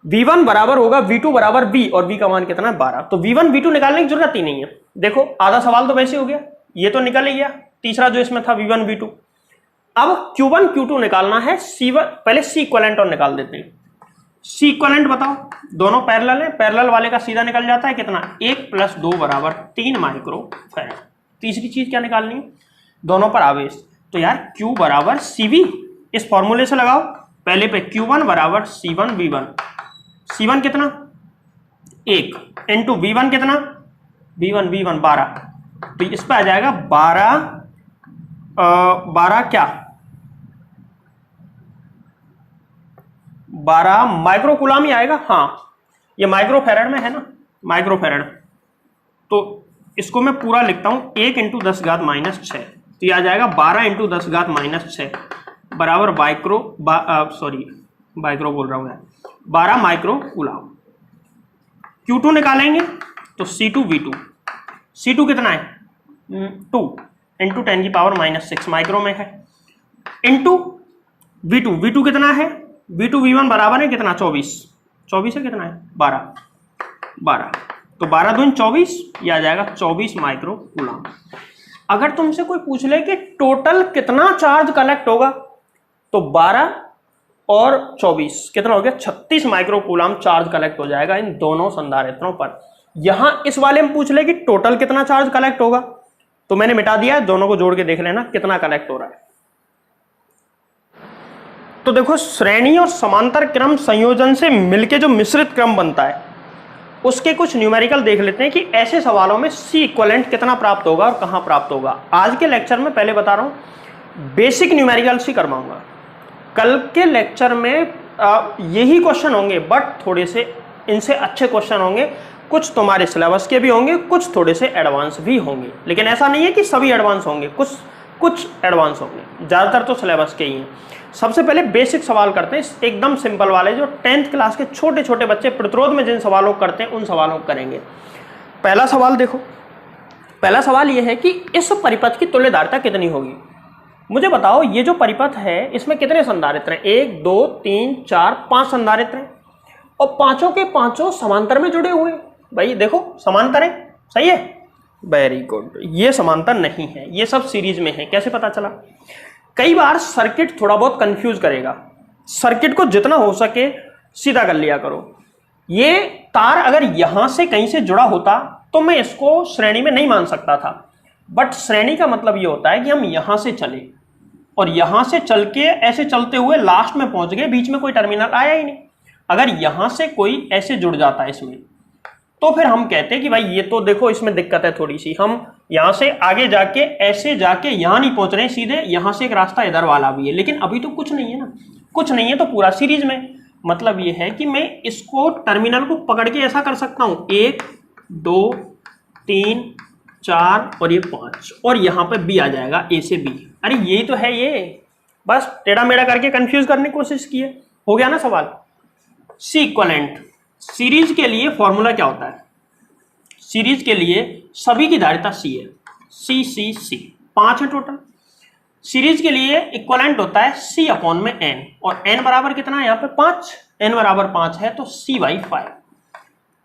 S1: V1 बराबर होगा V2 बराबर V, और V का मान कितना है 12। तो V1 V2 निकालने की जरूरत ही नहीं है। देखो आधा सवाल तो वैसे हो गया, ये तो निकल ही गया। तीसरा जो इसमें था V1 V2। अब Q1 Q2 निकालना है। C1 पहले C इक्विवेलेंट और निकाल देते हैं। C इक्विवेलेंट बताओ, दोनों पैरेलल है, पैरेलल वाले का सीधा निकल जाता है कितना 1 + 2 बराबर 3 माइक्रोफेरेड। तीसरी चीज क्या निकालनी है, दोनों पर आवेश। तो यार Q बराबर CV, इस फॉर्मूले से लगाओ। पहले पे Q1 बराबर C1 V1, C1 कितना 1 इंटू V1 कितना V1 12, तो इस पे आ जाएगा 12 क्या 12 माइक्रो कूलाम ही आएगा। हाँ ये माइक्रोफेरेड में है ना, माइक्रोफेरेड। तो इसको मैं पूरा लिखता हूं 1 इंटू 10 घात माइनस 6, तो ये आ जाएगा 12 इंटू 10 घात माइनस 6 बराबर माइक्रो बोल रहा हूं मैं 12 माइक्रो कूलाम। Q2 निकालेंगे तो C2 V2, C2 कितना है 2 इंटू 10 की पावर माइनस 6 माइक्रो में है, इंटू V2 कितना है V2 V1 बराबर है कितना 24 है, कितना है 12, तो 12 दूनी 24, ये आ जाएगा 24 माइक्रो कूलाम। अगर तुमसे कोई पूछ ले कि टोटल कितना चार्ज कलेक्ट होगा, तो 12 और 24 कितना हो गया, 36 माइक्रोकूलम चार्ज कलेक्ट हो जाएगा इन दोनों संधारित्रों पर। यहां इस वाले में पूछ ले कि टोटल कितना चार्ज कलेक्ट होगा, तो मैंने मिटा दिया है, दोनों को जोड़ के देख लेना कितना कलेक्ट हो रहा है। तो देखो, श्रेणी और समांतर क्रम संयोजन से मिलके जो मिश्रित क्रम बनता है उसके कुछ न्यूमेरिकल देख लेते हैं कि ऐसे सवालों में सी इक्विवेलेंट कितना प्राप्त होगा और कहां प्राप्त होगा। आज के लेक्चर में पहले बता रहा हूं बेसिक न्यूमेरिकल्स ही करवाऊंगा, कल के लेक्चर में यही क्वेश्चन होंगे, बट थोड़े से इनसे अच्छे क्वेश्चन होंगे, कुछ तुम्हारे सिलेबस के भी होंगे, कुछ थोड़े से एडवांस भी होंगे, लेकिन ऐसा नहीं है कि सभी एडवांस होंगे, कुछ एडवांस होंगे, ज्यादातर तो सिलेबस के ही हैं। सबसे पहले बेसिक सवाल करते हैं, एकदम सिंपल वाले, जो 10th क्लास के छोटे छोटे बच्चे प्रतिरोध में जिन सवालों को करते हैं उन सवालों को करेंगे। पहला सवाल देखो, पहला सवाल यह है कि इस परिपथ की तुल्यधारिता कितनी होगी। मुझे बताओ ये जो परिपथ है इसमें कितने संधारित्र हैं, 1 2 3 4 5 संधारित्र हैं, और पांचों के पांचों समांतर में जुड़े हुए। भाई देखो समांतर है, सही है, वेरी गुड। ये समांतर नहीं है, ये सब सीरीज में है। कैसे पता चला? कई बार सर्किट थोड़ा बहुत कंफ्यूज करेगा, सर्किट को जितना हो सके सीधा कर लिया करो। ये तार अगर यहां से कहीं से जुड़ा होता तो मैं इसको श्रेणी में नहीं मान सकता था, बट श्रेणी का मतलब ये होता है कि हम यहां से चले और यहां से चल के ऐसे चलते हुए लास्ट में पहुंच गए, बीच में कोई टर्मिनल आया ही नहीं। अगर यहां से कोई ऐसे जुड़ जाता है इसमें, तो फिर हम कहते हैं कि भाई ये तो देखो इसमें दिक्कत है थोड़ी सी, हम यहां से आगे जाके ऐसे जाके यहां नहीं पहुंच रहे हैं, सीधे यहां से एक रास्ता इधर वाला भी है, लेकिन अभी तो कुछ नहीं है ना, कुछ नहीं है तो पूरा सीरीज में। मतलब ये है कि मैं इसको टर्मिनल को पकड़ के ऐसा कर सकता हूं, 1 2 3 4 और ये 5, और यहां पे बी आ जाएगा, ए से बी। अरे यही तो है, ये बस टेढ़ा मेढ़ा करके कंफ्यूज करने की कोशिश की है, हो गया ना सवाल। सी इक्विवेलेंट सीरीज के लिए फॉर्मूला क्या होता है? सीरीज के लिए सभी की धारिता सी है, सी सी सी, 5 है टोटल। सीरीज के लिए इक्विवेलेंट होता है सी अपॉन में एन, और एन बराबर कितना है यहाँ पे 5, एन बराबर 5 है तो C/5।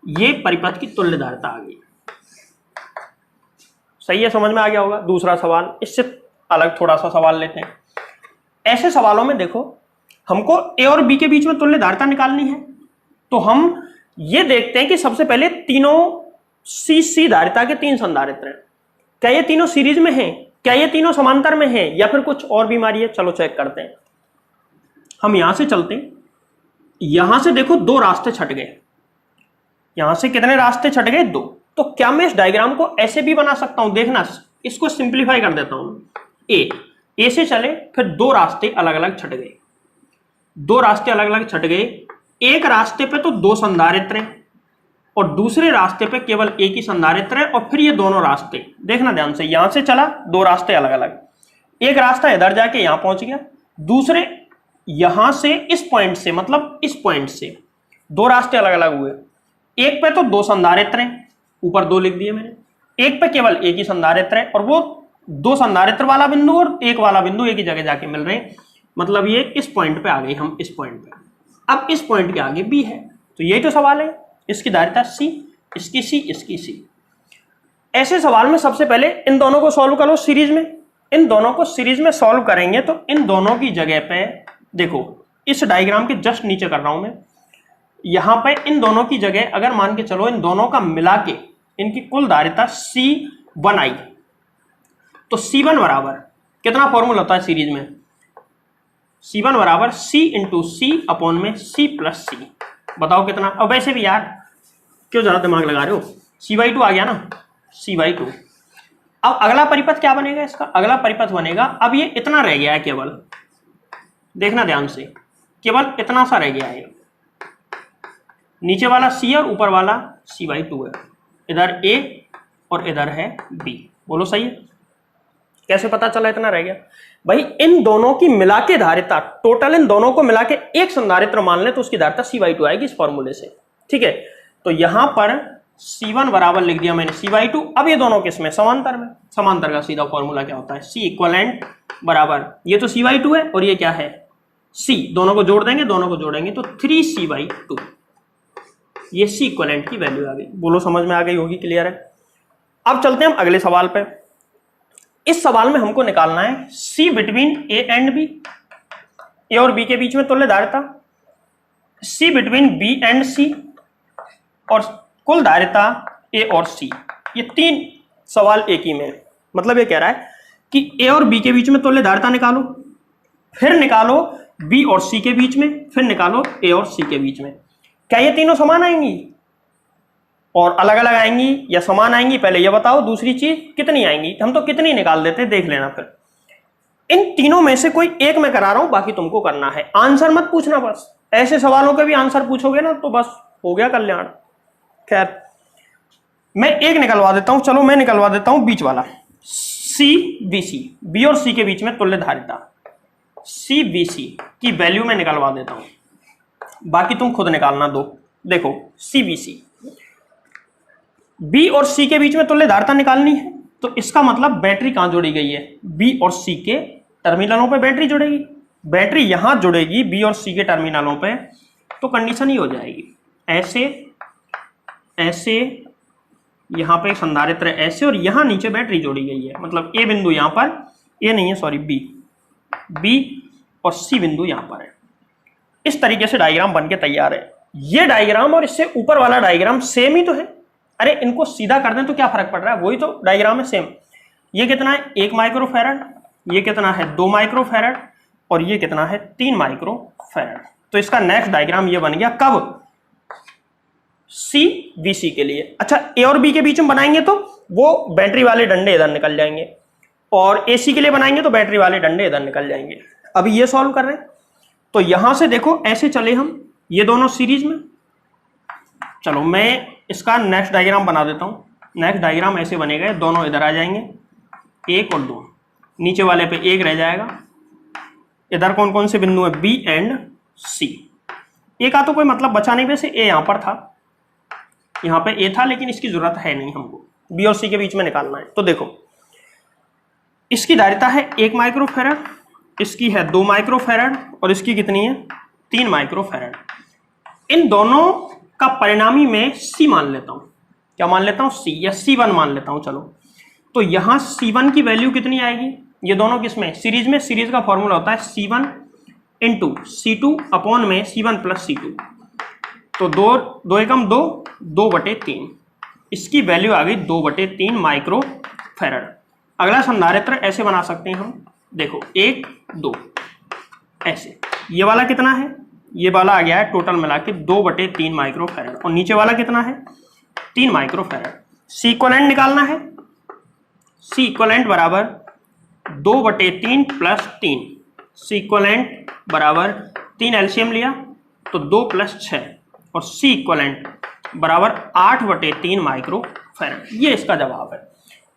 S1: ये परिपथ की तुल्य धारिता आ गई। सही है, समझ में आ गया होगा। दूसरा सवाल इससे अलग थोड़ा सा सवाल लेते हैं। ऐसे सवालों में देखो, हमको ए और बी के बीच में तुल्य धारिता निकालनी है, तो हम ये देखते हैं कि सबसे पहले तीनों सी धारिता के 3 संधारित्र हैं, क्या ये तीनों सीरीज में हैं, क्या ये तीनों समांतर में हैं, या फिर कुछ और बीमारी है। चलो चेक करते हैं। हम यहां से चलते हैं, यहां से देखो 2 रास्ते छट गए, यहां से कितने रास्ते छट गए, 2। तो क्या मैं इस डायग्राम को ऐसे भी बना सकता हूं? देखना, इसको सिंप्लीफाई कर देता हूं। ए से चले, फिर 2 रास्ते अलग अलग छट गए, 2 रास्ते अलग अलग छट गए। एक रास्ते पे तो 2 संधारित्र हैं और दूसरे रास्ते पे केवल एक ही संधारित्र है, और फिर ये दोनों रास्ते देखना ध्यान से, यहां से चला 2 रास्ते अलग अलग, एक रास्ता इधर जाके यहां पहुंच गया, दूसरे यहां से इस पॉइंट से, मतलब इस पॉइंट से 2 रास्ते अलग अलग हुए। एक पे तो 2 संधारित्र हैं, ऊपर 2 लिख दिए मैंने, एक पे केवल एक ही संधारित्र है, और वो 2 संधारित्र वाला बिंदु और एक वाला बिंदु एक ही जगह जाके मिल रहे हैं। मतलब ये इस पॉइंट पे आ गए हम, इस पॉइंट पे। अब इस पॉइंट के आगे बी है, तो यही तो सवाल है। इसकी धारिता सी, इसकी सी, इसकी सी। ऐसे सवाल में सबसे पहले इन दोनों को सॉल्व करो सीरीज में। इन दोनों को सीरीज में सॉल्व करेंगे तो इन दोनों की जगह पे देखो, इस डायग्राम के जस्ट नीचे कर रहा हूं मैं, यहां पे इन दोनों की जगह अगर मान के चलो इन दोनों का मिला के इनकी कुल धारिता C1 आई, तो C1 बराबर कितना फॉर्मूला होता है सीरीज में? C1 बराबर C इंटू सी अपॉन में C प्लस सी। बताओ कितना? अब वैसे भी यार क्यों ज्यादा दिमाग लगा रहे हो, C/2 आ गया ना, C/2। अब अगला परिपथ क्या बनेगा इसका? अगला परिपथ बनेगा, अब ये इतना रह गया है केवल, देखना ध्यान से, केवल इतना सा रह गया है, नीचे वाला C और ऊपर वाला C/2 है, इधर A और इधर है B। बोलो सही है? कैसे पता चला इतना रह गया? भाई इन दोनों की मिला के धारिता, टोटल इन दोनों को मिला के एक संधारित्र मान ले तो उसकी धारिता C/2 आएगी इस फॉर्मूले से। ठीक है, तो यहां पर C1 बराबर लिख दिया मैंने C/2। अब ये दोनों किसमें? समांतर में। समांतर का सीधा फॉर्मूला क्या होता है? C इक्विवेलेंट बराबर, ये तो C/2 है और ये क्या है C, दोनों को जोड़ देंगे, दोनों को जोड़ेंगे तो 3C/2। ये C इक्विवेलेंट की वैल्यू आ गई। बोलो समझ में आ गई होगी, क्लियर है? अब चलते हैं हम अगले सवाल पे। इस सवाल में हमको निकालना है सी बिटवीन ए एंड बी, ए और बी के बीच में तुल्य धारिता, सी बिटवीन बी एंड सी, और कुल धारिता ए और सी। ये तीन सवाल एक ही में है। मतलब ये कह रहा है कि ए और बी के बीच में तुल्य धारिता निकालो, फिर निकालो बी और सी के बीच में, फिर निकालो ए और सी के बीच में। क्या ये तीनों समान आएंगी और अलग अलग आएंगी या समान आएंगी, पहले ये बताओ। दूसरी चीज कितनी आएंगी, हम तो कितनी निकाल देते हैं, देख लेना। फिर इन तीनों में से कोई एक मैं करा रहा हूं, बाकी तुमको करना है। आंसर मत पूछना, बस ऐसे सवालों के भी आंसर पूछोगे ना तो बस हो गया कल्याण। खैर मैं एक निकलवा देता हूं, चलो मैं निकलवा देता हूं बीच वाला, सी बी सी, बी और सी के बीच में तुल्य धारिता सी बी सी की वैल्यू मैं निकलवा देता हूं, बाकी तुम खुद निकालना दो। देखो सी बी सी, बी और सी के बीच में तुल्य धारिता निकालनी है, तो इसका मतलब बैटरी कहां जोड़ी गई है, बी और सी के टर्मिनलों पे बैटरी जुड़ेगी। बैटरी यहां जुड़ेगी बी और सी के टर्मिनलों पे, तो कंडीशन ही हो जाएगी ऐसे ऐसे, यहां पे संधारित्र ऐसे, और यहां नीचे बैटरी जोड़ी गई है। मतलब ए बिंदु यहां पर, ए नहीं है सॉरी, बी और सी बिंदु यहां पर है। इस तरीके से डायग्राम बन के तैयार है। ये डायग्राम और इससे ऊपर वाला डायग्राम सेम ही तो है। अरे इनको सीधा कर दें तो क्या फर्क पड़ रहा है, वही तो डायग्राम है सेम। ये कितना है 1 माइक्रोफैरड, ये कितना है 2 माइक्रोफैरड, और ये कितना है 3 माइक्रोफैरड। तो इसका नेक्स्ट डायग्राम ये बन गया कब, सी बी सी के लिए। अच्छा ए और बी के बीच में बनाएंगे तो वो बैटरी वाले डंडे इधर निकल जाएंगे, और ए सी के लिए बनाएंगे तो बैटरी वाले डंडे इधर निकल जाएंगे। अभी ये सॉल्व कर रहे हैं, तो यहां से देखो ऐसे चले हम, ये दोनों सीरीज में। चलो मैं इसका नेक्स्ट डायग्राम बना देता हूं। नेक्स्ट डायग्राम ऐसे बनेगा, दोनों इधर आ जाएंगे, 1 और 2, नीचे वाले पे 1 रह जाएगा। इधर कौन कौन से बिंदु है, बी एंड सी। ए का तो कोई मतलब बचा नहीं, वैसे ए यहां पर था, यहां पे ए था, लेकिन इसकी जरूरत है नहीं हमको, बी और सी के बीच में निकालना है। तो देखो इसकी धारिता है 1 माइक्रोफैरड, इसकी है 2 माइक्रोफैरड, और इसकी कितनी है 3 माइक्रोफैरड। इन दोनों का परिणामी मैं सी मान लेता हूं। क्या मान लेता हूं, सी, या C1 मान लेता हूं। चलो तो यहां C1 की वैल्यू कितनी आएगी, ये दोनों किसमें, सीरीज में। सीरीज का फॉर्मूला होता है C1 इंटू C2 अपॉन में C1 प्लस C2। तो 2 एकम 2, 2/3, इसकी वैल्यू आ गई 2/3 माइक्रोफैरड। अगला संधारित्र ऐसे बना सकते हैं हम, देखो 1 2 ऐसे। ये वाला कितना है, ये वाला आ गया है टोटल मिला के 2/3 माइक्रोफैरड, और नीचे वाला कितना है 3 माइक्रोफैरड। सी इक्विवेलेंट निकालना है, सी इक्विवेलेंट बराबर 2/3 प्लस 3, सी इक्विवेलेंट बराबर 3 एलसीएम लिया तो 2 प्लस 6, और सी इक्विवेलेंट बराबर 8/3 माइक्रोफैरड। ये इसका जवाब है।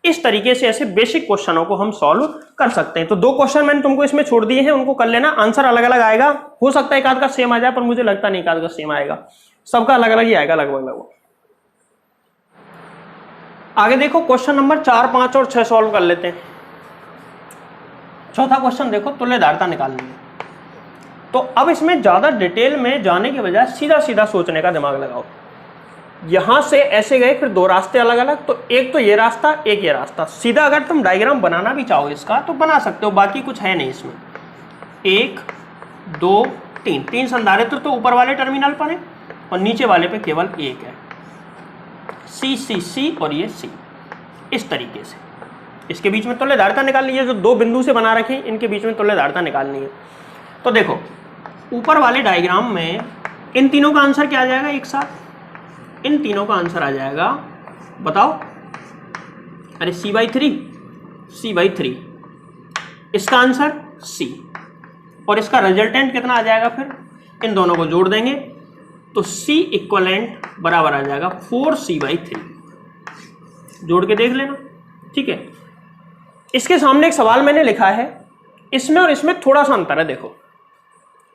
S1: इस तरीके से ऐसे बेसिक क्वेश्चनों को हम सॉल्व कर सकते हैं। तो 2 क्वेश्चन मैंने तुमको इसमें छोड़ दिए हैं, उनको कर लेना। आंसर अलग अलग आएगा, हो सकता है एक आध का सेम आ जाए, पर मुझे लगता नहीं एक आध का सेम आएगा, सबका अलग अलग ही आएगा लगभग। आगे देखो क्वेश्चन नंबर 4 5 और 6 सॉल्व कर लेते हैं। चौथा क्वेश्चन देखो, तुल्य धारिता निकालनी है। तो अब इसमें ज्यादा डिटेल में जाने के बजाय सीधा सीधा सोचने का दिमाग लगाओ। यहां से ऐसे गए, फिर 2 रास्ते अलग अलग, तो एक तो ये रास्ता, एक ये रास्ता। सीधा अगर तुम डायग्राम बनाना भी चाहो इसका तो बना सकते हो, बाकी कुछ है नहीं इसमें। 1 2 3 संधारित्र तो ऊपर वाले टर्मिनल पर है, और नीचे वाले पे केवल 1 है, सी सी सी और ये सी। इस तरीके से इसके बीच में तुल्य धारिता निकालनी है। जो 2 बिंदु से बना रखे हैं इनके बीच में तुल्य धारिता निकालनी है। तो देखो ऊपर वाले डायग्राम में इन तीनों का आंसर क्या आ जाएगा, एक साथ इन तीनों का आंसर आ जाएगा, बताओ। अरे C/3, इसका आंसर C, और इसका रिजल्टेंट कितना आ जाएगा, फिर इन दोनों को जोड़ देंगे तो C इक्वलेंट बराबर आ जाएगा 4C/3। जोड़ के देख लेना, ठीक है। इसके सामने एक सवाल मैंने लिखा है, इसमें और इसमें थोड़ा सा अंतर है। देखो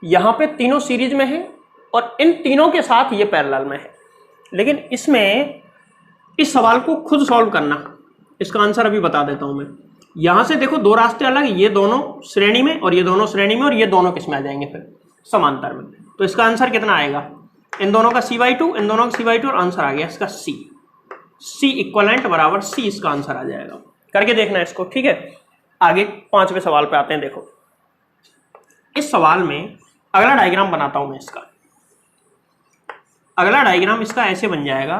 S1: यहां पे तीनों सीरीज में है, और इन तीनों के साथ ये पैरेलल में है, लेकिन इसमें इस सवाल को खुद सॉल्व करना। इसका आंसर अभी बता देता हूं मैं। यहां से देखो 2 रास्ते अलग, ये दोनों श्रेणी में और ये दोनों श्रेणी में, और ये दोनों किस में आ जाएंगे फिर समांतर में। तो इसका आंसर कितना आएगा, इन दोनों का C/2, इन दोनों का C/2, और आंसर आ गया इसका C। C इक्वलेंट बराबर C इसका आंसर आ जाएगा। करके देखना इसको, ठीक है। आगे 5वें सवाल पे आते हैं। देखो इस सवाल में अगला डायग्राम बनाता हूं मैं इसका। अगला डायग्राम इसका ऐसे बन जाएगा,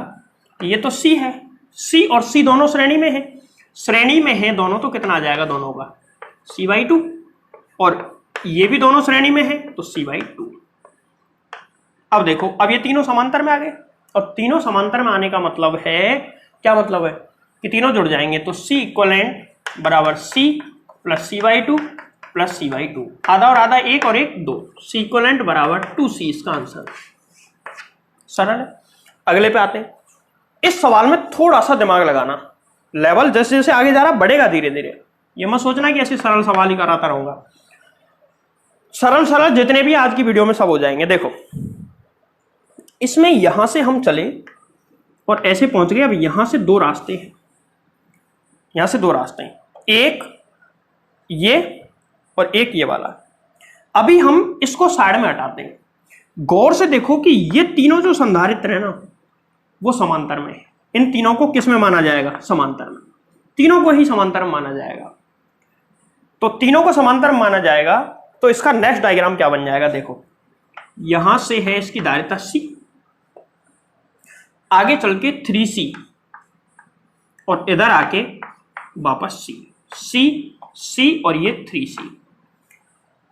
S1: ये तो C है, C और C दोनों श्रेणी में है, श्रेणी में है दोनों, तो कितना आ जाएगा दोनों का C/2, और ये भी दोनों श्रेणी में है तो C/2। अब देखो अब ये तीनों समांतर में आ गए, और तीनों समांतर में आने का मतलब है, क्या मतलब है कि तीनों जुड़ जाएंगे, तो C इक्वलेंट बराबर C plus C/2 plus C/2, आधा और आधा 1 और 1 2, C इक्वलेंट बराबर 2C, इसका आंसर। सरल है। अगले पे आते हैं। इस सवाल में थोड़ा सा दिमाग लगाना, लेवल जैसे जैसे आगे जा रहा बढ़ेगा धीरे धीरे, ये मत सोचना कि ऐसे सरल सवाल ही कराता रहूंगा। सरल सरल जितने भी आज की वीडियो में सब हो जाएंगे। देखो इसमें यहां से हम चले और ऐसे पहुंच गए। अब यहां से 2 रास्ते हैं, यहां से 2 रास्ते हैं, एक ये और एक ये वाला। अभी हम इसको साइड में हटाते हैं। गौर से देखो कि ये तीनों जो संधारित्र है ना वो समांतर में है। इन तीनों को किस में माना जाएगा? समांतर में। तीनों को ही समांतर में माना जाएगा। तो तीनों को समांतर में माना जाएगा तो इसका नेक्स्ट डायग्राम क्या बन जाएगा? देखो यहां से है इसकी धारिता C, आगे चल के 3C, और इधर आके वापस C और ये 3C।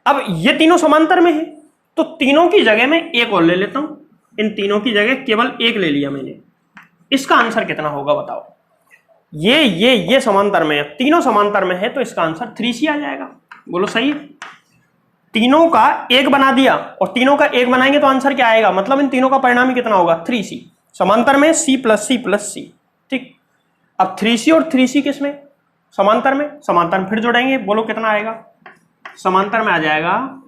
S1: अब ये तीनों समांतर में है तो तीनों की जगह में एक और ले लेता हूं। इन तीनों की जगह केवल एक ले लिया मैंने। इसका आंसर कितना होगा बताओ? ये समांतर में है, तीनों समांतर में है तो इसका आंसर 3C आ जाएगा। बोलो सही है। तीनों का एक बना दिया और तीनों का एक बनाएंगे तो आंसर क्या आएगा? मतलब इन तीनों का परिणाम ही कितना होगा? 3C। समांतर में C प्लस C। ठीक। अब 3C और 3C किस में? समांतर में। समांतर में फिर जोड़ेंगे, बोलो कितना आएगा? समांतर में आ जाएगा।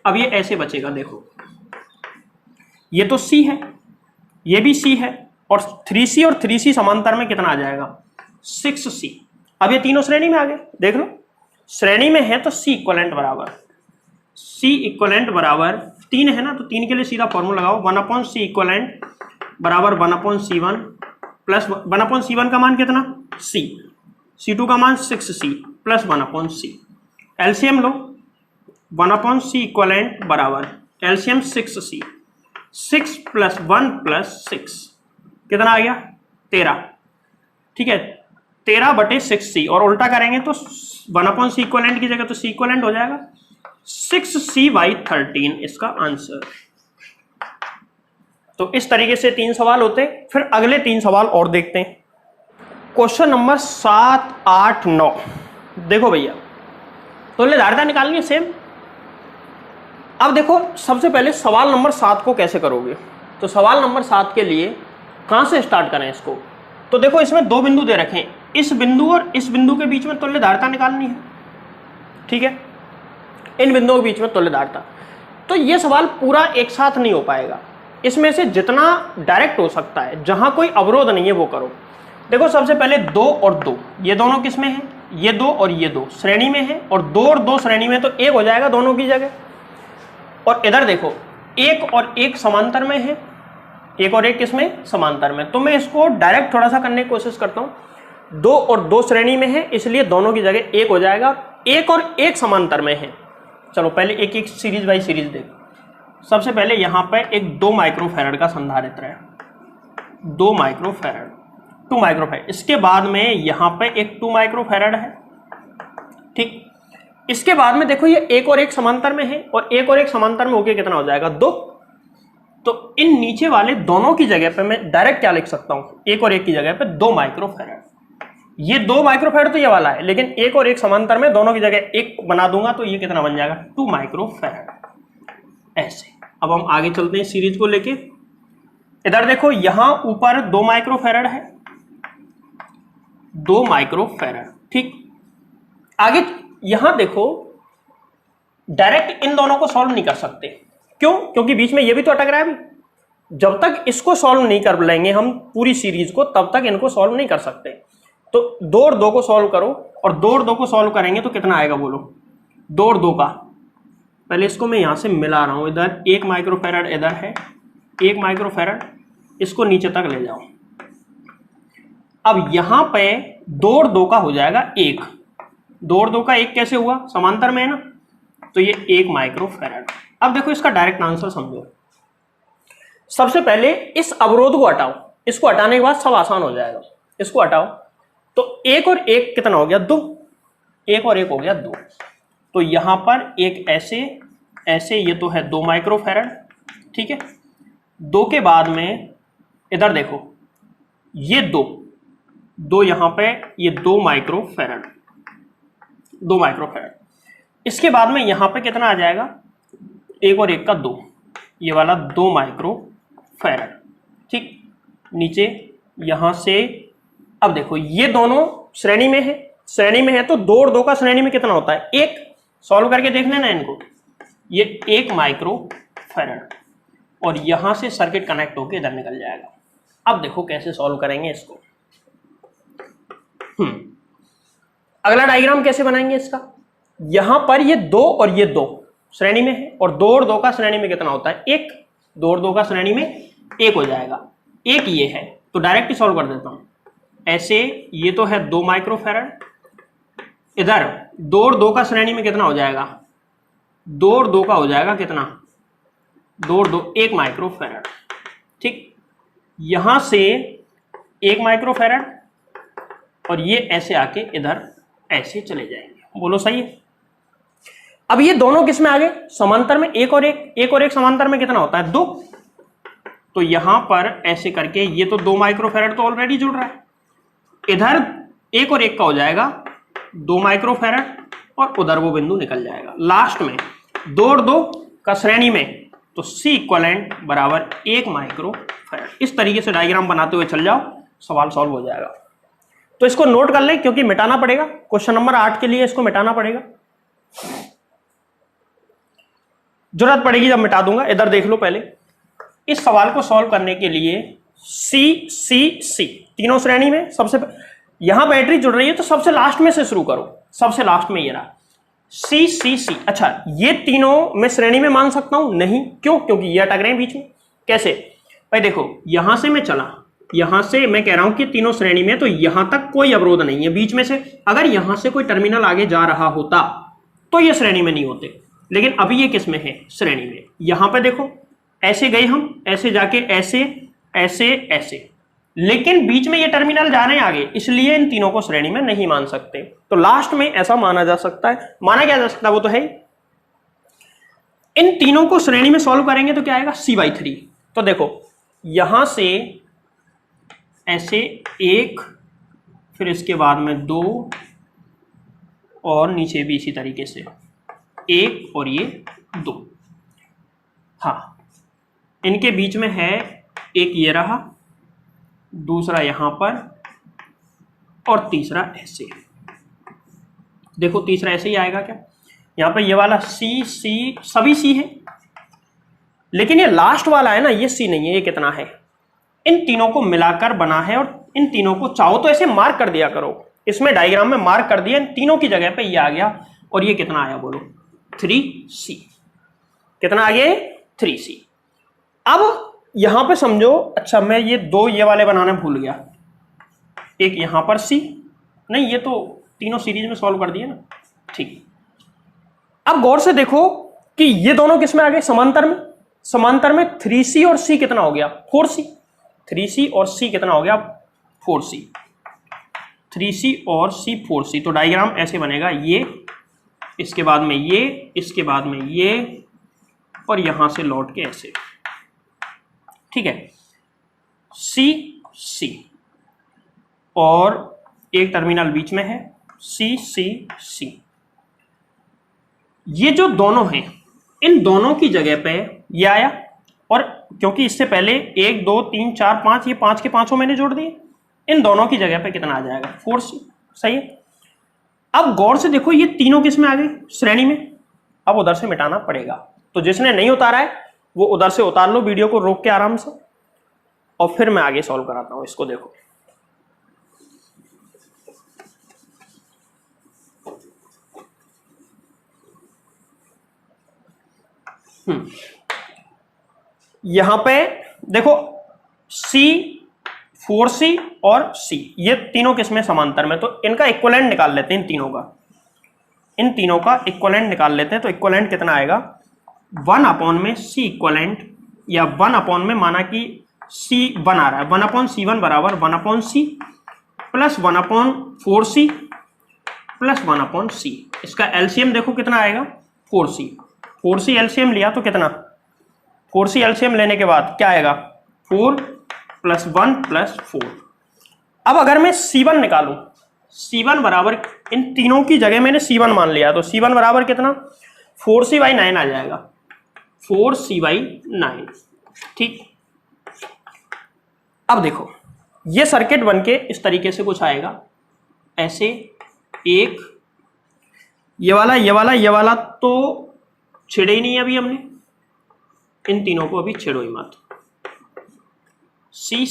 S1: अब ये ऐसे बचेगा, देखो ये तो C है, ये भी C है, और 3C और 3C समांतर में कितना आ जाएगा? 6C। अब ये तीनों श्रेणी में आ गए, देख लो श्रेणी में है तो C इक्वलेंट बराबर 3 है ना, तो 3 के लिए सीधा फॉर्मूला लगाओ, 1/C इक्वलेंट बराबर 1/C1 प्लस 1/C1 का मान कितना? C, C2 का मान 6C प्लस 1/C। एलसीएम लो, 1/C इक्वलेंट बराबर एलसीएम 6C, 6 प्लस 1 प्लस 6 कितना आ गया? 13। ठीक है, 13/6C, और उल्टा करेंगे तो 1/C इक्वलेंट की जगह तो C इक्वलेंट हो जाएगा, 6C/13 इसका आंसर। तो इस तरीके से 3 सवाल होते। फिर अगले 3 सवाल और देखते हैं। Question number 7, 8, 9। देखो भैया तुल्य धारिता निकालनी है सेम। अब देखो सबसे पहले सवाल नंबर 7 को कैसे करोगे? तो सवाल नंबर 7 के लिए कहां से स्टार्ट करें इसको? तो देखो इसमें 2 बिंदु दे रखे हैं, इस बिंदु और इस बिंदु के बीच में तुल्य धारिता निकालनी है। ठीक है, इन बिंदुओं के बीच में तुल्य धारिता। तो ये सवाल पूरा एक साथ नहीं हो पाएगा, इसमें से जितना डायरेक्ट हो सकता है, जहां कोई अवरोध नहीं है वो करो। देखो सबसे पहले 2 और 2, ये दोनों किस में है? ये 2 और ये 2 श्रेणी में है, और 2 और 2 श्रेणी में तो 1 हो जाएगा दोनों की जगह। और इधर देखो 1 और 1 समांतर में है, 1 और 1 किसमें? समांतर में। तो मैं इसको डायरेक्ट थोड़ा सा करने की कोशिश करता हूं। 2 और 2 श्रेणी में है इसलिए दोनों की जगह 1 हो जाएगा, 1 और 1 समांतर में है। चलो पहले एक एक सीरीज बाई सीरीज देख। सबसे पहले यहां पर एक 2 माइक्रोफैरड का संधारित्र है, 2 माइक्रोफैरड, 2 माइक्रोफैरड। इसके बाद में यहां पे एक 2 माइक्रोफैरड है। ठीक, इसके बाद में देखो ये 1 और 1 समांतर में है, और 1 और 1 समांतर में होके कितना हो जाएगा? 2। तो इन नीचे वाले दोनों की जगह पे मैं डायरेक्ट क्या लिख सकता हूं? 1 और 1 की जगह पे 2 माइक्रोफैरड। ये 2 माइक्रोफैरड तो ये वाला है, लेकिन 1 और 1 समांतर में दोनों की जगह 1 बना दूंगा तो ये कितना बन जाएगा? 2 माइक्रोफैरड। ऐसे। अब हम आगे चलते हैं सीरीज को लेके। इधर देखो यहां ऊपर 2 माइक्रोफैरड है, 2 माइक्रोफैरड। ठीक, आगे यहां देखो डायरेक्ट इन दोनों को सॉल्व नहीं कर सकते। क्यों? क्योंकि बीच में ये भी तो अटक रहा है अभी। जब तक इसको सॉल्व नहीं कर लेंगे हम पूरी सीरीज को, तब तक इनको सॉल्व नहीं कर सकते। तो 2 और 2 को सॉल्व करो, और 2 और 2 को सॉल्व करेंगे तो कितना आएगा बोलो? 2 और 2 का, पहले इसको मैं यहां से मिला रहा हूं। इधर 1 माइक्रोफैरड इधर है, 1 माइक्रोफैरड, इसको नीचे तक ले जाओ। अब यहां पे 2 और 2 का हो जाएगा 1, 2 और 2 का 1 कैसे हुआ, समांतर में है ना, तो ये 1 माइक्रोफैराड। अब देखो इसका डायरेक्ट आंसर समझो। सबसे पहले इस अवरोध को हटाओ, इसको हटाने के बाद सब आसान हो जाएगा। इसको हटाओ तो 1 और 1 कितना हो गया, 2। 1 और 1 हो गया 2। तो यहां पर एक ऐसे ऐसे, ये तो है 2 माइक्रोफैराड, ठीक है। 2 के बाद में इधर देखो ये 2 यहां पे, ये 2 माइक्रोफैराड, 2 माइक्रोफैराड। इसके बाद में यहां पे कितना आ जाएगा, 1 और 1 का 2, ये वाला 2 माइक्रोफैराड, ठीक। नीचे यहां से अब देखो ये दोनों श्रेणी में है, श्रेणी में है तो 2 और 2 का श्रेणी में कितना होता है, 1। सॉल्व करके देख लेना इनको, ये 1 माइक्रोफैराड और यहां से सर्किट कनेक्ट होकर इधर निकल जाएगा। अब देखो कैसे सॉल्व करेंगे इसको। अगला डायग्राम कैसे बनाएंगे इसका, यहां पर ये 2 और ये 2 श्रेणी में है और 2 और 2 का श्रेणी में कितना होता है, 1। 2 और 2 का श्रेणी में 1 हो जाएगा, 1 ये है तो डायरेक्ट ही सॉल्व कर देता हूं। ऐसे ये तो है 2 माइक्रोफैराड, इधर 2 और 2 का श्रेणी में कितना हो जाएगा, 2 और 2 का हो जाएगा कितना, 2 और 2 1 माइक्रोफैराड, ठीक। यहां से 1 माइक्रोफैराड और ये ऐसे आके इधर ऐसे चले जाएंगे, बोलो सही है। अब ये दोनों किस में आ गए, समांतर में, 1 और 1, 1 और 1 समांतर में कितना होता है, 2। तो यहां पर ऐसे करके ये तो 2 माइक्रोफैराड तो ऑलरेडी जुड़ रहा है, इधर 1 और 1 का हो जाएगा 2 माइक्रोफैराड और उधर वो बिंदु निकल जाएगा। लास्ट में 2 और 2 का श्रेणी में, तो C इक्वलेंट बराबर 1 माइक्रोफैराड। इस तरीके से डायग्राम बनाते हुए चल जाओ, सवाल सॉल्व हो जाएगा। तो इसको नोट कर लें क्योंकि मिटाना पड़ेगा, क्वेश्चन नंबर 8 के लिए इसको मिटाना पड़ेगा, जरूरत पड़ेगी जब मिटा दूंगा। इधर देख लो पहले, इस सवाल को सॉल्व करने के लिए C तीनों श्रेणी में, सबसे यहां बैटरी जुड़ रही है तो सबसे लास्ट में से शुरू करो, सबसे लास्ट में ये रहा C। अच्छा ये तीनों मैं श्रेणी में मान सकता हूं, नहीं, क्यों, क्योंकि ये अटक रहे हैं बीच में। कैसे भाई, देखो यहां से मैं चला, यहां से मैं कह रहा हूं कि तीनों श्रेणी में, तो यहां तक कोई अवरोध नहीं है बीच में से। अगर यहां से कोई टर्मिनल आगे जा रहा होता तो ये श्रेणी में नहीं होते, लेकिन अभी ये किस में है, श्रेणी में। यहां पे देखो ऐसे गए हम, ऐसे जाके ऐसे ऐसे ऐसे, लेकिन बीच में ये टर्मिनल जा रहे हैं आगे, इसलिए इन तीनों को श्रेणी में नहीं मान सकते। तो लास्ट में ऐसा माना जा सकता है, माना क्या जा सकता है, वो तो है। इन तीनों को श्रेणी में सॉल्व करेंगे तो क्या आएगा, C/3। तो देखो यहां से ऐसे 1, फिर इसके बाद में 2 और नीचे भी इसी तरीके से 1 और ये 2। हाँ, इनके बीच में है एक ये रहा, दूसरा यहां पर और तीसरा ऐसे। देखो तीसरा ऐसे ही आएगा क्या, यहां पर ये वाला C सभी C है, लेकिन ये लास्ट वाला है ना, ये C नहीं है, ये कितना है, इन तीनों को मिलाकर बना है। और इन तीनों को चाहो तो ऐसे मार्क कर दिया करो, इसमें डायग्राम में मार्क कर दिया, इन तीनों की जगह पे ये आ गया। और ये कितना आया बोलो, 3C। कितना आ गया, 3C। अब यहां पे समझो, अच्छा मैं ये 2 ये वाले बनाना भूल गया, एक यहां पर C, नहीं ये तो तीनों सीरीज में सॉल्व कर दिए ना, ठीक। अब गौर से देखो कि ये दोनों किस में आ गए, समांतर में। समांतर में 3C और C कितना हो गया, 4C। 3C और C कितना हो गया, 4C। 3C और C 4C। तो डायग्राम ऐसे बनेगा, ये इसके बाद में ये, इसके बाद में ये, और यहां से लौट के ऐसे, ठीक है। C और एक टर्मिनल बीच में है, C। ये जो दोनों हैं, इन दोनों की जगह पे ये आया, और क्योंकि इससे पहले 1 2 3 4 5, ये 5 के 5 मैंने जोड़ दिए, इन दोनों की जगह पे कितना आ जाएगा, 4C। सही है। अब गौर से देखो ये तीनों किस में आ गए, श्रेणी में। अब उधर से मिटाना पड़ेगा, तो जिसने नहीं उतारा है वो उधर से उतार लो, वीडियो को रोक के आराम से, और फिर मैं आगे सॉल्व कराता हूं इसको। देखो यहां पे देखो C 4C और C, ये तीनों किसमें, समांतर में। तो इनका इक्विवेलेंट निकाल लेते हैं इन तीनों का। इन तीनों का इक्वलेंट निकाल लेते हैं। तो इक्वलेंट कितना आएगा, 1 अपॉन में सी इक्वलेंट, या 1 अपॉन में माना कि C1 आ रहा है, 1 अपॉन C1 बराबर 1 upon C plus 1 upon 4C plus 1 upon C। इसका एलसीएम देखो कितना आएगा, 4C। 4C एलसीएम लिया तो कितना, 4C एलसीएम लेने के बाद क्या आएगा, 4 प्लस 1 प्लस 4। अब अगर मैं C1 निकालूं, C1 बराबर, इन तीनों की जगह मैंने C1 मान लिया, तो C1 बराबर कितना, 4C/9 आ जाएगा, 4C/9। ठीक, अब देखो ये सर्किट बन के इस तरीके से कुछ आएगा, ऐसे एक, ये वाला तो छेड़े ही नहीं अभी हमने, इन तीनों को अभी छेड़ो ही मत, C।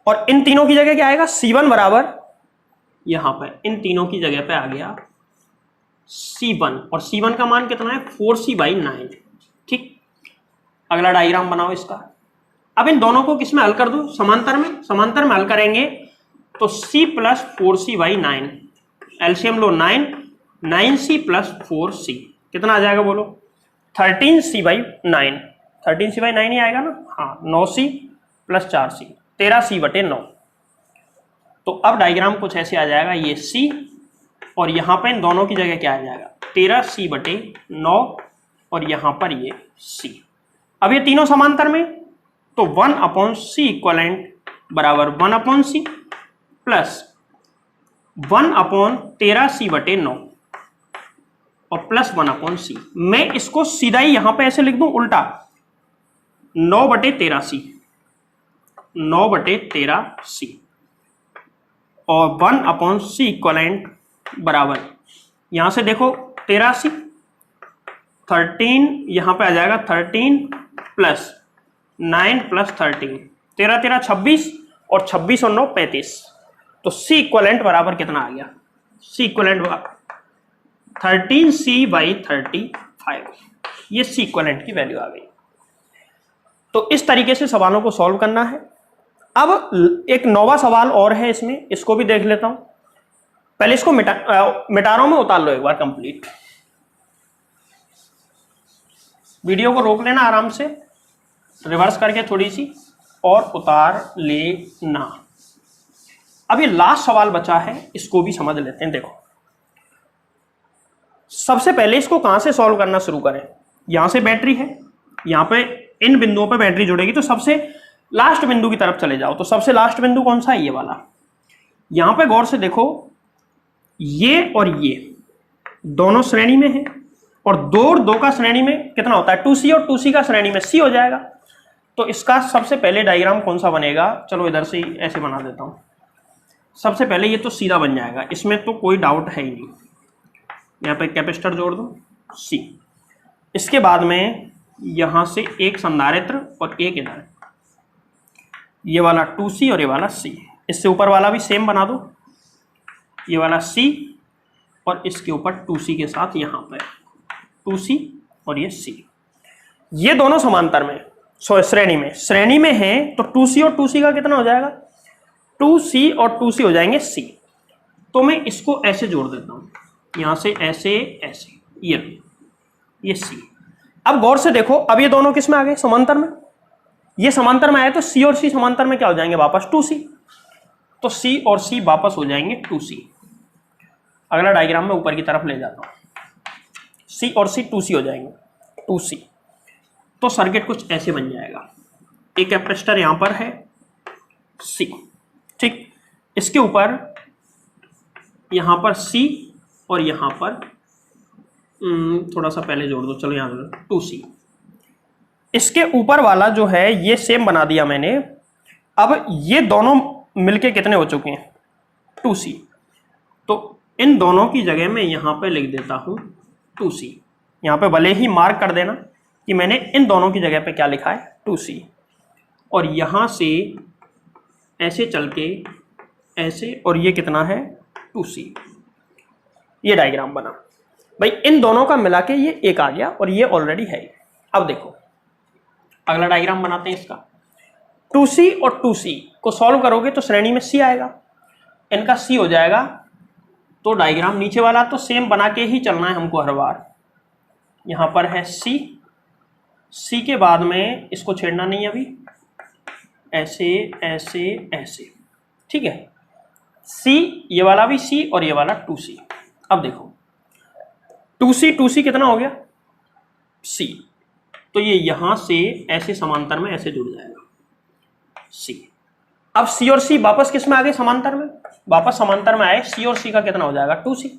S1: और इन तीनों की जगह क्या आएगा, C1 बराबर, यहां पर इन तीनों की जगह पे आ गया C1, और C1 का मान कितना है, 4C/9। ठीक, अगला डायग्राम बनाओ इसका। अब इन दोनों को किस में हल कर दूं, समांतर में हल करेंगे तो C प्लस 4C/9, एलसीएम लो 9C प्लस 4C कितना आ जाएगा बोलो, 13C/9, 13C/9 ही आएगा ना, हाँ, 9C प्लस 4C, 13C/9। तो अब डायग्राम कुछ ऐसे आ जाएगा, ये C और यहां पर इन दोनों की जगह क्या आ जाएगा, 13C/9 और यहां पर ये C। अब ये तीनों समांतर में, तो 1 अपॉन C इक्वलेंट बराबर 1 upon C plus 1 upon 13C/9 और प्लस 1 अपॉन C। मैं इसको सीधा ही यहां पे ऐसे लिख दूं उल्टा, 9/13C, 9/13C और 1 अपॉन C इक्वलेंट बराबर, यहां से देखो 13C, 13 यहां पे आ जाएगा 13 प्लस 9 प्लस 13, 13 13 26 और 26 और 9 35। तो C इक्वलेंट बराबर कितना आ गया, C इक्वलेंट 13C/35, ये C इक्वलेंट की वैल्यू आ गई। तो इस तरीके से सवालों को सॉल्व करना है। अब एक नौवा सवाल और है इसमें, इसको भी देख लेता हूं। पहले इसको मिटा रहा हूं मैं, उतार लो एक बार कंप्लीट। वीडियो को रोक लेना आराम से, रिवर्स करके थोड़ी सी, और उतार लेना। अब ये लास्ट सवाल बचा है, इसको भी समझ लेते हैं। देखो सबसे पहले इसको कहां से सॉल्व करना शुरू करें, यहां से बैटरी है, यहां पे इन बिंदुओं पे बैटरी जुड़ेगी, तो सबसे लास्ट बिंदु की तरफ चले जाओ। तो सबसे लास्ट बिंदु कौन सा है, ये वाला। यहां पे गौर से देखो, ये और ये दोनों श्रेणी में है, और 2 और 2 का श्रेणी में कितना होता है, 2C, और 2C का श्रेणी में C हो जाएगा। तो इसका सबसे पहले डायग्राम कौन सा बनेगा, चलो इधर से ऐसे बना देता हूं। सबसे पहले ये तो सीधा बन जाएगा, इसमें तो कोई डाउट है ही नहीं। यहाँ पे कैपेसिटर जोड़ दो C, इसके बाद में यहां से एक संधारित्र और एक इधर, ये वाला 2C और ये वाला C। इससे ऊपर वाला भी सेम बना दो, ये वाला C और इसके ऊपर 2C के साथ यहां पर 2C और ये C। ये दोनों समांतर में, श्रेणी में है, तो 2C और 2C का कितना हो जाएगा, 2C और 2C हो जाएंगे C। तो मैं इसको ऐसे जोड़ देता हूं, यहां से ऐसे ऐसे, ये C। अब गौर से देखो, अब ये दोनों किस में आ गए, समांतर में। ये समांतर में आए तो C और C समांतर में क्या हो जाएंगे, वापस 2C। तो C और C वापस हो जाएंगे 2C। अगला डायग्राम में ऊपर की तरफ ले जाता हूं, C और C 2C हो जाएंगे, 2C। तो सर्किट कुछ ऐसे बन जाएगा, एक कैपेसिटर यहां पर है C, ठीक, इसके ऊपर यहां पर C और यहां पर थोड़ा सा पहले जोड़ दो, चलो यहां 2C। इसके ऊपर वाला जो है ये सेम बना दिया मैंने। अब ये दोनों मिलके कितने हो चुके हैं, 2C। तो इन दोनों की जगह मैं यहां पे लिख देता हूं 2C। यहां पे भले ही मार्क कर देना कि मैंने इन दोनों की जगह पे क्या लिखा है, 2C। और यहां से ऐसे चल के ऐसे, और ये कितना है, 2C। ये डायग्राम बना भाई, इन दोनों का मिला के ये एक आ गया, और ये ऑलरेडी है। अब देखो अगला डायग्राम बनाते हैं इसका। 2C और 2C को सॉल्व करोगे तो श्रेणी में C आएगा, इनका C हो जाएगा तो डायग्राम नीचे वाला तो सेम बना के ही चलना है हमको हर बार। यहाँ पर है सी, सी के बाद में इसको छेड़ना नहीं अभी, ऐसे ऐसे ऐसे, ठीक है। सी, ये वाला भी सी और ये वाला 2C। अब देखो 2C कितना हो गया C, तो ये यहां से ऐसे समांतर में ऐसे जुड़ जाएगा C। अब C और C वापस किस में आ गए, समांतर में, वापस समांतर में आए, C और C का कितना हो जाएगा 2C।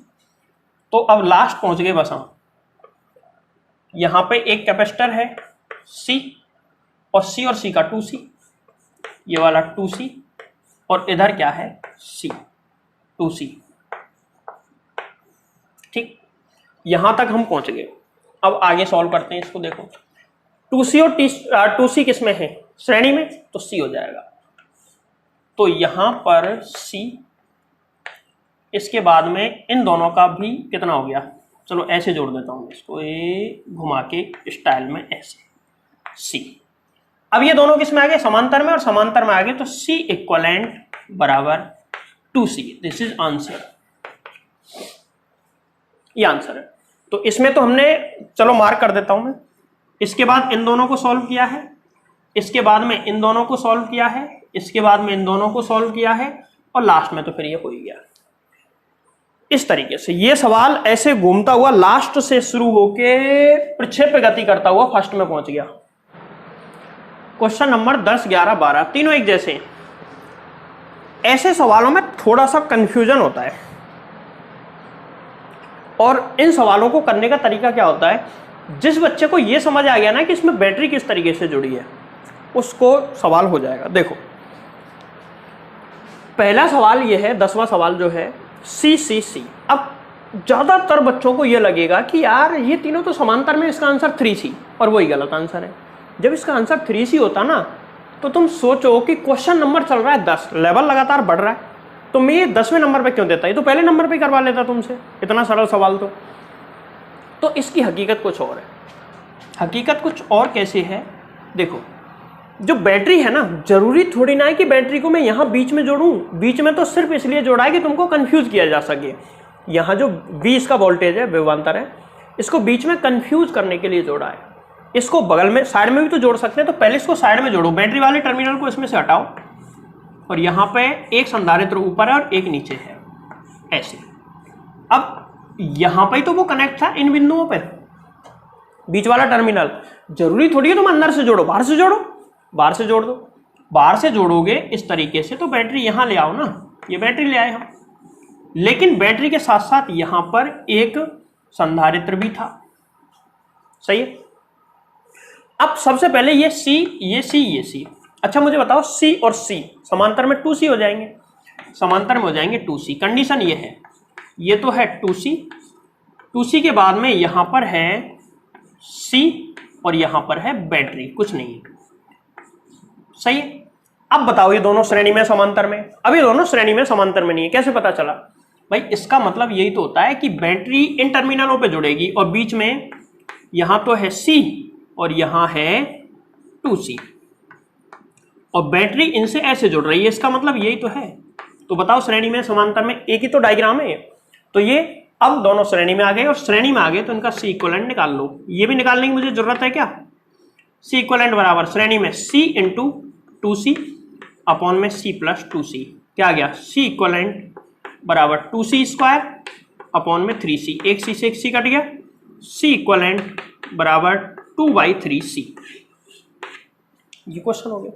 S1: तो अब लास्ट पहुंच गए बस हम, यहां पे एक कैपेसिटर है C और C और C का 2C, ये वाला 2C और इधर क्या है C, 2C, ठीक। यहां तक हम पहुंच गए। अब आगे सॉल्व करते हैं इसको। देखो 2C और 2C किस में है, श्रेणी में, तो C हो जाएगा। तो यहां पर C, इसके बाद में इन दोनों का भी कितना हो गया, चलो ऐसे जोड़ देता हूं इसको, ये घुमा के स्टाइल में ऐसे C। अब ये दोनों किस में आ गए, समांतर में, और समांतर में आ गए तो C इक्वलेंट बराबर 2C। दिस इज आंसर, ये आंसर है। तो इसमें तो हमने, चलो मार्क कर देता हूं मैं, इसके बाद इन दोनों को सॉल्व किया है, इसके बाद में इन दोनों को सॉल्व किया है, इसके बाद में इन दोनों को सॉल्व किया है, और लास्ट में तो फिर ये हो ही गया। इस तरीके से ये सवाल ऐसे घूमता हुआ लास्ट से शुरू होके प्रक्षेप गति करता हुआ फर्स्ट में पहुंच गया। क्वेश्चन नंबर 10, 11, 12 तीनों एक जैसे हैं। ऐसे सवालों में थोड़ा सा कंफ्यूजन होता है, और इन सवालों को करने का तरीका क्या होता है, जिस बच्चे को यह समझ आ गया ना कि इसमें बैटरी किस तरीके से जुड़ी है, उसको सवाल हो जाएगा। देखो पहला सवाल यह है, 10वां सवाल जो है C। अब ज्यादातर बच्चों को यह लगेगा कि यार ये तीनों तो समांतर में, इसका आंसर 3C, और वही गलत आंसर है। जब इसका आंसर 3C होता ना, तो तुम सोचो कि क्वेश्चन नंबर चल रहा है 10, लेवल लगातार बढ़ रहा है, तो मैं ये 10वें नंबर पे क्यों देता, ये तो पहले नंबर पे करवा लेता तुमसे, इतना सरल सवाल। तो इसकी हकीकत कुछ और है। हकीकत कुछ और कैसे है, देखो जो बैटरी है ना, जरूरी थोड़ी ना है कि बैटरी को मैं यहां बीच में जोड़ूं। बीच में तो सिर्फ इसलिए जोड़ा है कि तुमको कंफ्यूज किया जा सके। यहां जो 20 का वोल्टेज है, विभवांतर है, इसको बीच में कंफ्यूज करने के लिए जोड़ा है। इसको बगल में, साइड में भी तो जोड़ सकते हैं, तो पहले इसको साइड में जोड़ो, बैटरी वाले टर्मिनल को इसमें से हटाओ, और यहां पे एक संधारित्र ऊपर है और एक नीचे है, ऐसे। अब यहां पे तो वो कनेक्ट था इन बिंदुओं पर, बीच वाला टर्मिनल। जरूरी थोड़ी है तुम अंदर से जोड़ो, बाहर से जोड़ो, बाहर से जोड़ दो। बाहर से जोड़ोगे इस तरीके से तो बैटरी यहां ले आओ ना, ये बैटरी ले आए हम। लेकिन बैटरी के साथ साथ यहां पर एक संधारित्र भी था, सही है। अब सबसे पहले ये C, ये C, ये C। अच्छा मुझे बताओ C और C समांतर में 2C हो जाएंगे, समांतर में हो जाएंगे 2C। कंडीशन ये है, ये तो है 2C, 2C के बाद में यहां पर है C और यहां पर है बैटरी, कुछ नहीं है, सही है। अब बताओ ये दोनों श्रेणी में, समांतर में? अब ये दोनों श्रेणी में, समांतर में नहीं है, कैसे पता चला भाई? इसका मतलब यही तो होता है कि बैटरी इन टर्मिनलों पे जुड़ेगी, और बीच में यहां तो है C और यहां है 2C, और बैटरी इनसे ऐसे जुड़ रही है, इसका मतलब यही तो है। तो बताओ श्रेणी में, समांतर में, एक ही तो डायग्राम है। तो ये अब दोनों श्रेणी में आ गए, और श्रेणी में आ गए तो इनका C इक्विवेलेंट निकाल लो। ये भी निकालने की मुझे जरूरत है क्या? C इक्विवेलेंट बराबर श्रेणी में C इंटू 2C अपॉन में C प्लस 2C, क्या आ गया? C इक्विवेलेंट बराबर 2C स्क्वायर अपॉन में 3C, एक C से एक C कट गया, C इक्विवेलेंट बराबर 2/3C। ये क्वेश्चन हो गया।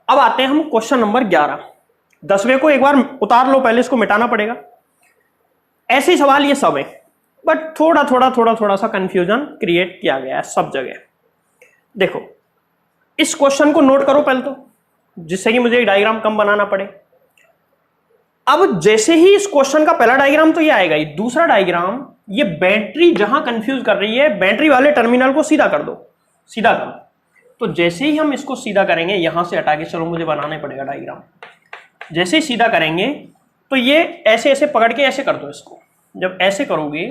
S1: अब आते हैं हम क्वेश्चन नंबर 11। 10वें को एक बार उतार लो, पहले इसको मिटाना पड़ेगा। ऐसे सवाल ये सब है, बट थोड़ा सा कंफ्यूजन क्रिएट किया गया है सब जगह। देखो इस क्वेश्चन को नोट करो पहले तो, जिससे कि मुझे डायग्राम कम बनाना पड़े। अब जैसे ही इस क्वेश्चन का पहला डायग्राम तो ये आएगा ही, दूसरा डायग्राम ये बैटरी जहां कंफ्यूज कर रही है, बैटरी वाले टर्मिनल को सीधा कर दो, सीधा करो। तो जैसे ही हम इसको सीधा करेंगे, यहां से हटा के, चलो मुझे बनाना ही पड़ेगा डायग्राम। जैसे ही सीधा करेंगे तो ये ऐसे ऐसे पकड़ के ऐसे कर दो इसको। जब ऐसे करोगे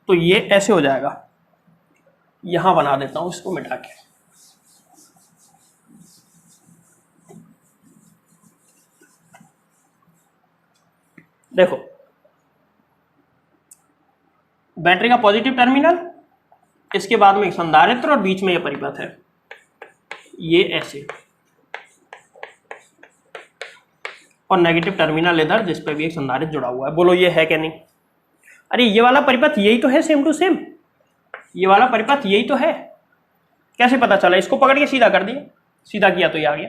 S1: तो ये ऐसे हो जाएगा। यहां बना देता हूं इसको मिटा के। देखो बैटरी का पॉजिटिव टर्मिनल, इसके बाद में एक संधारित्र और बीच में ये परिपथ है, ये ऐसे, और नेगेटिव टर्मिनल इधर जिस पे भी एक संधारित्र जुड़ा हुआ है। बोलो ये है क्या नहीं? अरे ये वाला परिपथ यही तो है, सेम टू सेम ये वाला परिपथ यही तो है। कैसे पता चला? इसको पकड़ के सीधा कर दिया, सीधा किया तो ये आ गया।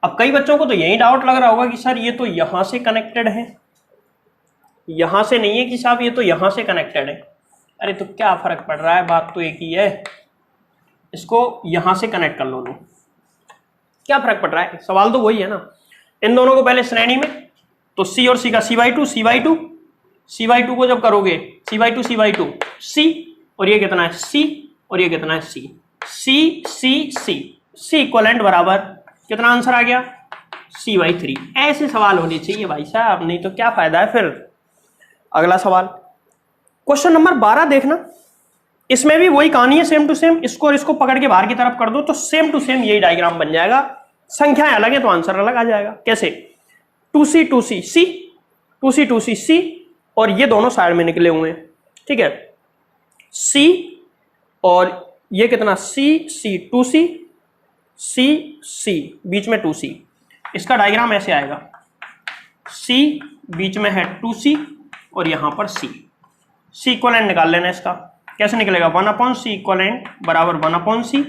S1: अब कई बच्चों को तो यही डाउट लग रहा होगा कि सर ये तो यहां से कनेक्टेड है, यहां से नहीं है कि साहब ये तो यहां से कनेक्टेड है। अरे तो क्या फर्क पड़ रहा है, बात तो एक ही है, इसको यहां से कनेक्ट कर लो, क्या फर्क पड़ रहा है? सवाल तो वही है ना। इन दोनों को पहले श्रेणी में, तो सी और सी का C/2 C/2 को जब करोगे C/2 C, और ये कितना है C, और ये कितना है C इक्वलेंट बराबर कितना आंसर आ गया C/3। ऐसे सवाल होने चाहिए भाई साहब, नहीं तो क्या फायदा है फिर। अगला सवाल क्वेश्चन नंबर 12 देखना, इसमें भी वही कहानी है, सेम टू सेम। इसको और इसको पकड़ के बाहर की तरफ कर दो तो सेम टू सेम यही डायग्राम बन जाएगा। संख्याएं अलग है तो आंसर अलग आ जाएगा। कैसे? 2C C, और ये दोनों साइड में निकले हुए हैं, ठीक है, C और ये कितना C 2C C बीच में 2C। इसका डायग्राम ऐसे आएगा, C बीच में है 2C और यहां पर C इक्वलेंट निकाल लेना इसका। कैसे निकलेगा? 1/C इक्वलेंट बराबर 1/C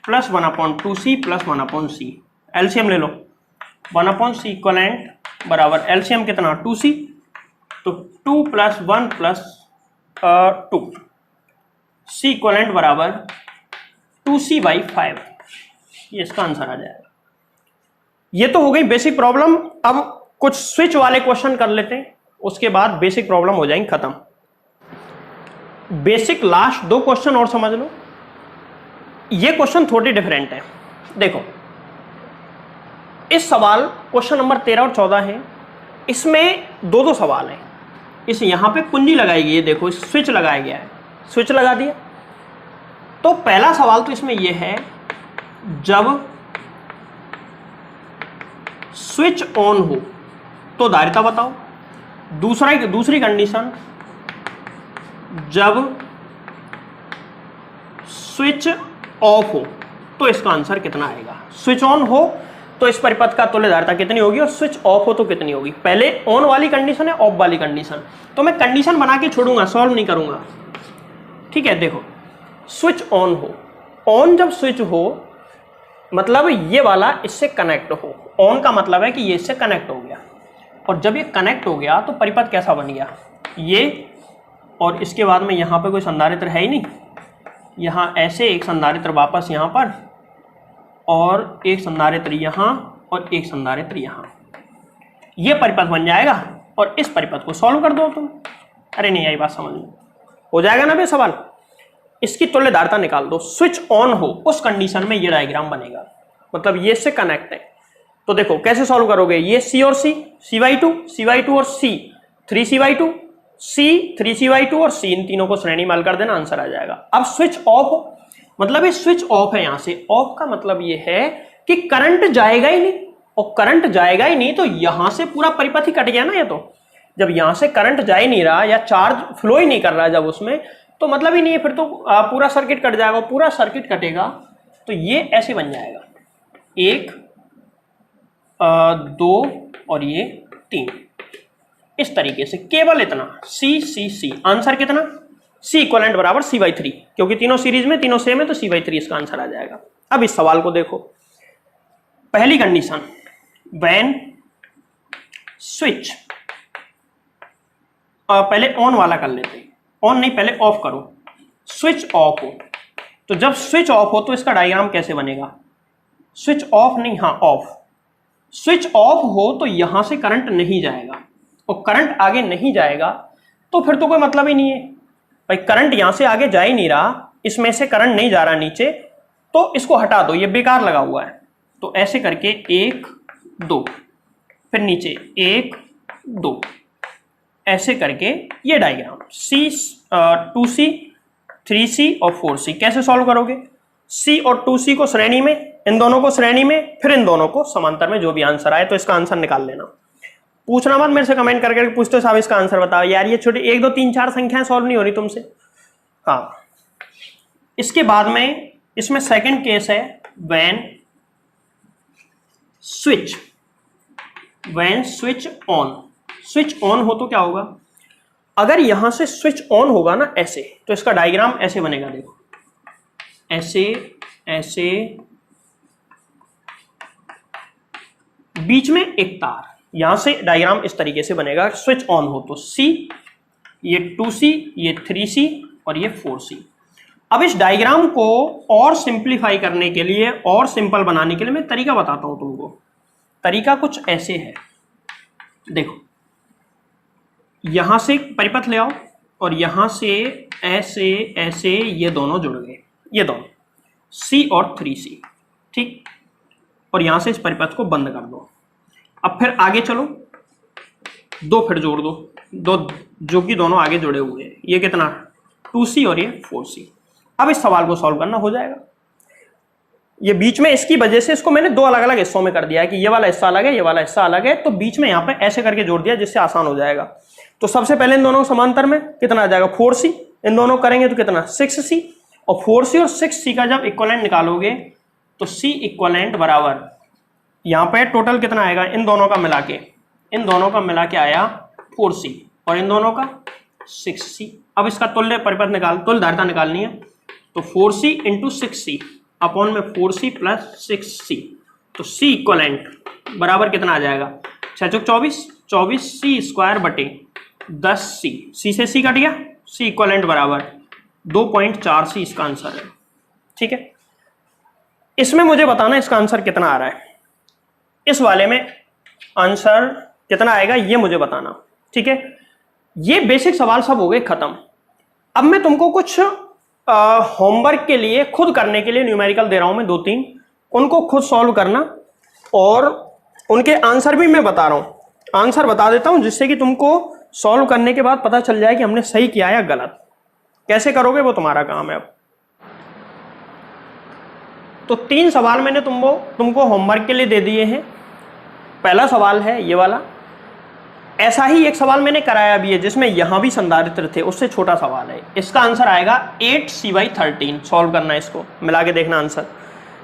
S1: plus 1/2C plus 1/C। LCM ले लो, 1/C इक्वलेंट बराबर एलसीएम कितना 2C, तो 2 + 1 + 2, C इक्वलेंट बराबर 2C/5। ये इसका आंसर आ जाएगा। ये तो हो गई बेसिक प्रॉब्लम। अब कुछ स्विच वाले क्वेश्चन कर लेते हैं, उसके बाद बेसिक प्रॉब्लम हो जाएंगी खत्म। बेसिक लास्ट 2 क्वेश्चन और समझ लो। ये क्वेश्चन थोड़े डिफरेंट है। देखो इस सवाल क्वेश्चन नंबर 13 और 14 है, इसमें 2 सवाल हैं। इस यहां पे कुंजी लगाई गई है, देखो स्विच लगाया गया है, स्विच लगा दिया। तो पहला सवाल तो इसमें यह है, जब स्विच ऑन हो तो धारिता बताओ। दूसरी कंडीशन, जब स्विच ऑफ हो तो इसका आंसर कितना आएगा। स्विच ऑन हो तो इस परिपथ का तुल्य धारिता कितनी होगी, और स्विच ऑफ हो तो कितनी होगी। पहले ऑन वाली कंडीशन है, ऑफ वाली कंडीशन, तो मैं कंडीशन बना के छोड़ूंगा, सॉल्व नहीं करूंगा, ठीक है। देखो स्विच ऑन हो, ऑन जब स्विच हो मतलब ये वाला इससे कनेक्ट हो। ऑन का मतलब है कि ये इससे कनेक्ट हो गया, और जब ये कनेक्ट हो गया तो परिपथ कैसा बन गया, ये, और इसके बाद में यहाँ पे कोई संधारित्र है ही नहीं, यहाँ ऐसे एक संधारित्र वापस यहाँ पर, और एक संधारित्र यहाँ, और एक संधारित्र यहाँ, ये परिपथ बन जाएगा। और इस परिपथ को सॉल्व कर दो तुम। अरे नहीं आई बात समझ में, हो जाएगा ना बे सवाल। इसकी तुल्य धारिता निकाल दो, स्विच ऑन हो उस कंडीशन में ये डायग्राम बनेगा, मतलब ये से कनेक्ट है। तो देखो कैसे सॉल्व करोगे, ये C और C, C/2 और C 3C/2, C 3C/2 और C, इन तीनों को श्रेणी में हल कर देना, आंसर आ जाएगा। अब स्विच ऑफ हो मतलब ये स्विच ऑफ है, यहां से ऑफ का मतलब ये है कि करंट जाएगा ही नहीं, और करंट जाएगा ही नहीं तो यहां से पूरा परिपथ ही कट गया ना। ये तो जब यहां से करंट जा ही नहीं रहा या चार्ज फ्लो ही नहीं कर रहा जब उसमें, तो मतलब ही नहीं है, फिर तो पूरा सर्किट कट जाएगा। पूरा सर्किट कटेगा तो ये ऐसे बन जाएगा, 1 2 और ये 3, इस तरीके से। केवल इतना C। आंसर कितना, C इक्वलेंट बराबर C/3, क्योंकि तीनों सीरीज में, तीनों सेम है, तो C/3 इसका आंसर आ जाएगा। अब इस सवाल को देखो, पहली कंडीशन, व्हेन स्विच, पहले ऑन वाला कर लेते हैं, ऑन नहीं पहले ऑफ करो। स्विच ऑफ हो तो जब स्विच ऑफ हो तो इसका डायग्राम कैसे बनेगा, स्विच ऑफ नहीं, हाँ ऑफ। स्विच ऑफ हो तो यहां से करंट नहीं जाएगा, और करंट आगे नहीं जाएगा तो फिर तो कोई मतलब ही नहीं है भाई, करंट यहां से आगे जा ही नहीं रहा, इसमें से करंट नहीं जा रहा नीचे, तो इसको हटा दो, ये बेकार लगा हुआ है। तो ऐसे करके 1 2, फिर नीचे 1 2, ऐसे करके ये डायग्राम C 2C 3C और 4C। कैसे सॉल्व करोगे, C और 2C को श्रेणी में, इन दोनों को श्रेणी में, फिर इन दोनों को समांतर में, जो भी आंसर आए तो इसका आंसर निकाल लेना। पूछना मत मेरे से, कमेंट करके पूछते हो साहब इसका आंसर बताओ। यार ये छोटी 1 2 3 4 संख्याएं सॉल्व नहीं हो रही तुमसे। हाँ, इसके बाद में इसमें सेकंड केस है when switch on. Switch on हो तो क्या होगा, अगर यहां से स्विच ऑन होगा ना ऐसे, तो इसका डायग्राम ऐसे बनेगा। देखो ऐसे ऐसे, बीच में एक तार, यहां से डायग्राम इस तरीके से बनेगा। स्विच ऑन हो तो C, ये 2C, ये 3C और ये 4C। अब इस डायग्राम को और सिंप्लीफाई करने के लिए, और सिंपल बनाने के लिए मैं तरीका बताता हूं तुमको। तरीका कुछ ऐसे है, देखो यहां से परिपथ ले आओ और यहां से ऐसे ऐसे, ये दोनों जुड़ गए, ये दोनों C और 3C, ठीक। और यहां से इस परिपथ को बंद कर दो। अब फिर आगे चलो, दो फिर जोड़ दो, दो जो कि दोनों आगे जुड़े हुए हैं। ये कितना 2C और ये 4C। अब इस सवाल को सॉल्व करना हो जाएगा। ये बीच में इसकी वजह से इसको मैंने दो अलग अलग हिस्सों में कर दिया है कि ये वाला हिस्सा अलग है, ये वाला हिस्सा अलग है, तो बीच में यहाँ पे ऐसे करके जोड़ दिया जिससे आसान हो जाएगा। तो सबसे पहले इन दोनों समांतर में कितना आ जाएगा 4C, इन दोनों करेंगे तो कितना 6C, और 4C और 6C का जब इक्विवेलेंट निकालोगे तो C इक्विवेलेंट बराबर यहाँ पे टोटल कितना आएगा, इन दोनों का मिला के, इन दोनों का मिला के आया 4C और इन दोनों का 6C। अब इसका तुल्य परिपथ तुल्य धारिता निकालनी है, तो 4C इंटू 6C अपॉन में 4C प्लस 6C, तो C इक्विवेलेंट बराबर कितना आ जाएगा 6 चौक 24, 24C स्क्वायर बटे 10C। C से C कट गया, C इक्विवेलेंट बराबर 2.4C इसका आंसर है, ठीक है। इसमें मुझे बताना इसका आंसर कितना आ रहा है, इस वाले में आंसर कितना आएगा ये मुझे बताना, ठीक है। ये बेसिक सवाल सब हो गए खत्म। अब मैं तुमको कुछ होमवर्क के लिए खुद करने के लिए न्यूमेरिकल दे रहा हूं मैं 2-3, उनको खुद सॉल्व करना, और उनके आंसर भी मैं बता रहा हूं, आंसर बता देता हूं जिससे कि तुमको सॉल्व करने के बाद पता चल जाए कि हमने सही किया या गलत। कैसे करोगे वो तुम्हारा काम है। अब तो 3 सवाल मैंने तुमको होमवर्क के लिए दे दिए हैं। पहला सवाल है ये वाला, ऐसा ही एक सवाल मैंने कराया भी है जिसमें यहां भी संधारित्र थे, उससे छोटा सवाल है। इसका आंसर आएगा 8C/13। सॉल्व करना है, इसको मिला के देखना आंसर।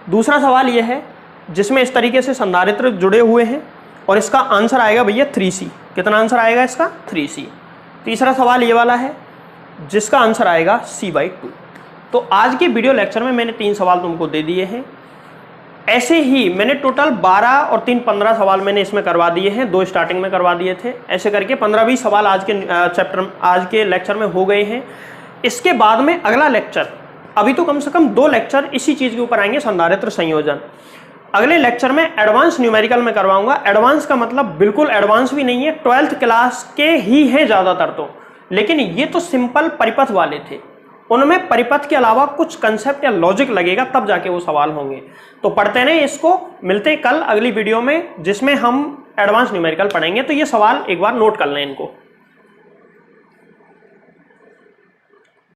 S1: दूसरा सवाल यह है जिसमें इस तरीके से संधारित्र जुड़े हुए हैं और इसका आंसर आएगा भैया 3C। कितना आंसर आएगा इसका 3C। तीसरा सवाल ये वाला है जिसका आंसर आएगा C/2। तो आज के वीडियो लेक्चर में मैंने 3 सवाल तुमको दे दिए हैं। ऐसे ही मैंने टोटल 12 और 3 15 सवाल मैंने इसमें करवा दिए हैं, 2 स्टार्टिंग में करवा दिए थे। ऐसे करके 15-20 सवाल आज के लेक्चर में हो गए हैं। इसके बाद में अगला लेक्चर, अभी तो कम से कम 2 लेक्चर इसी चीज के ऊपर आएंगे, संधारित्र संयोजन। अगले लेक्चर में एडवांस न्यूमेरिकल में करवाऊंगा। एडवांस का मतलब बिल्कुल एडवांस भी नहीं है, 12th क्लास के ही हैं ज्यादातर तो, लेकिन ये तो सिंपल परिपथ वाले थे, उनमें परिपथ के अलावा कुछ कंसेप्ट या लॉजिक लगेगा तब जाके वो सवाल होंगे। तो पढ़ते रहें इसको। मिलते हैं कल अगली वीडियो में जिसमें हम एडवांस न्यूमेरिकल पढ़ेंगे। तो ये सवाल एक बार नोट कर लें इनको।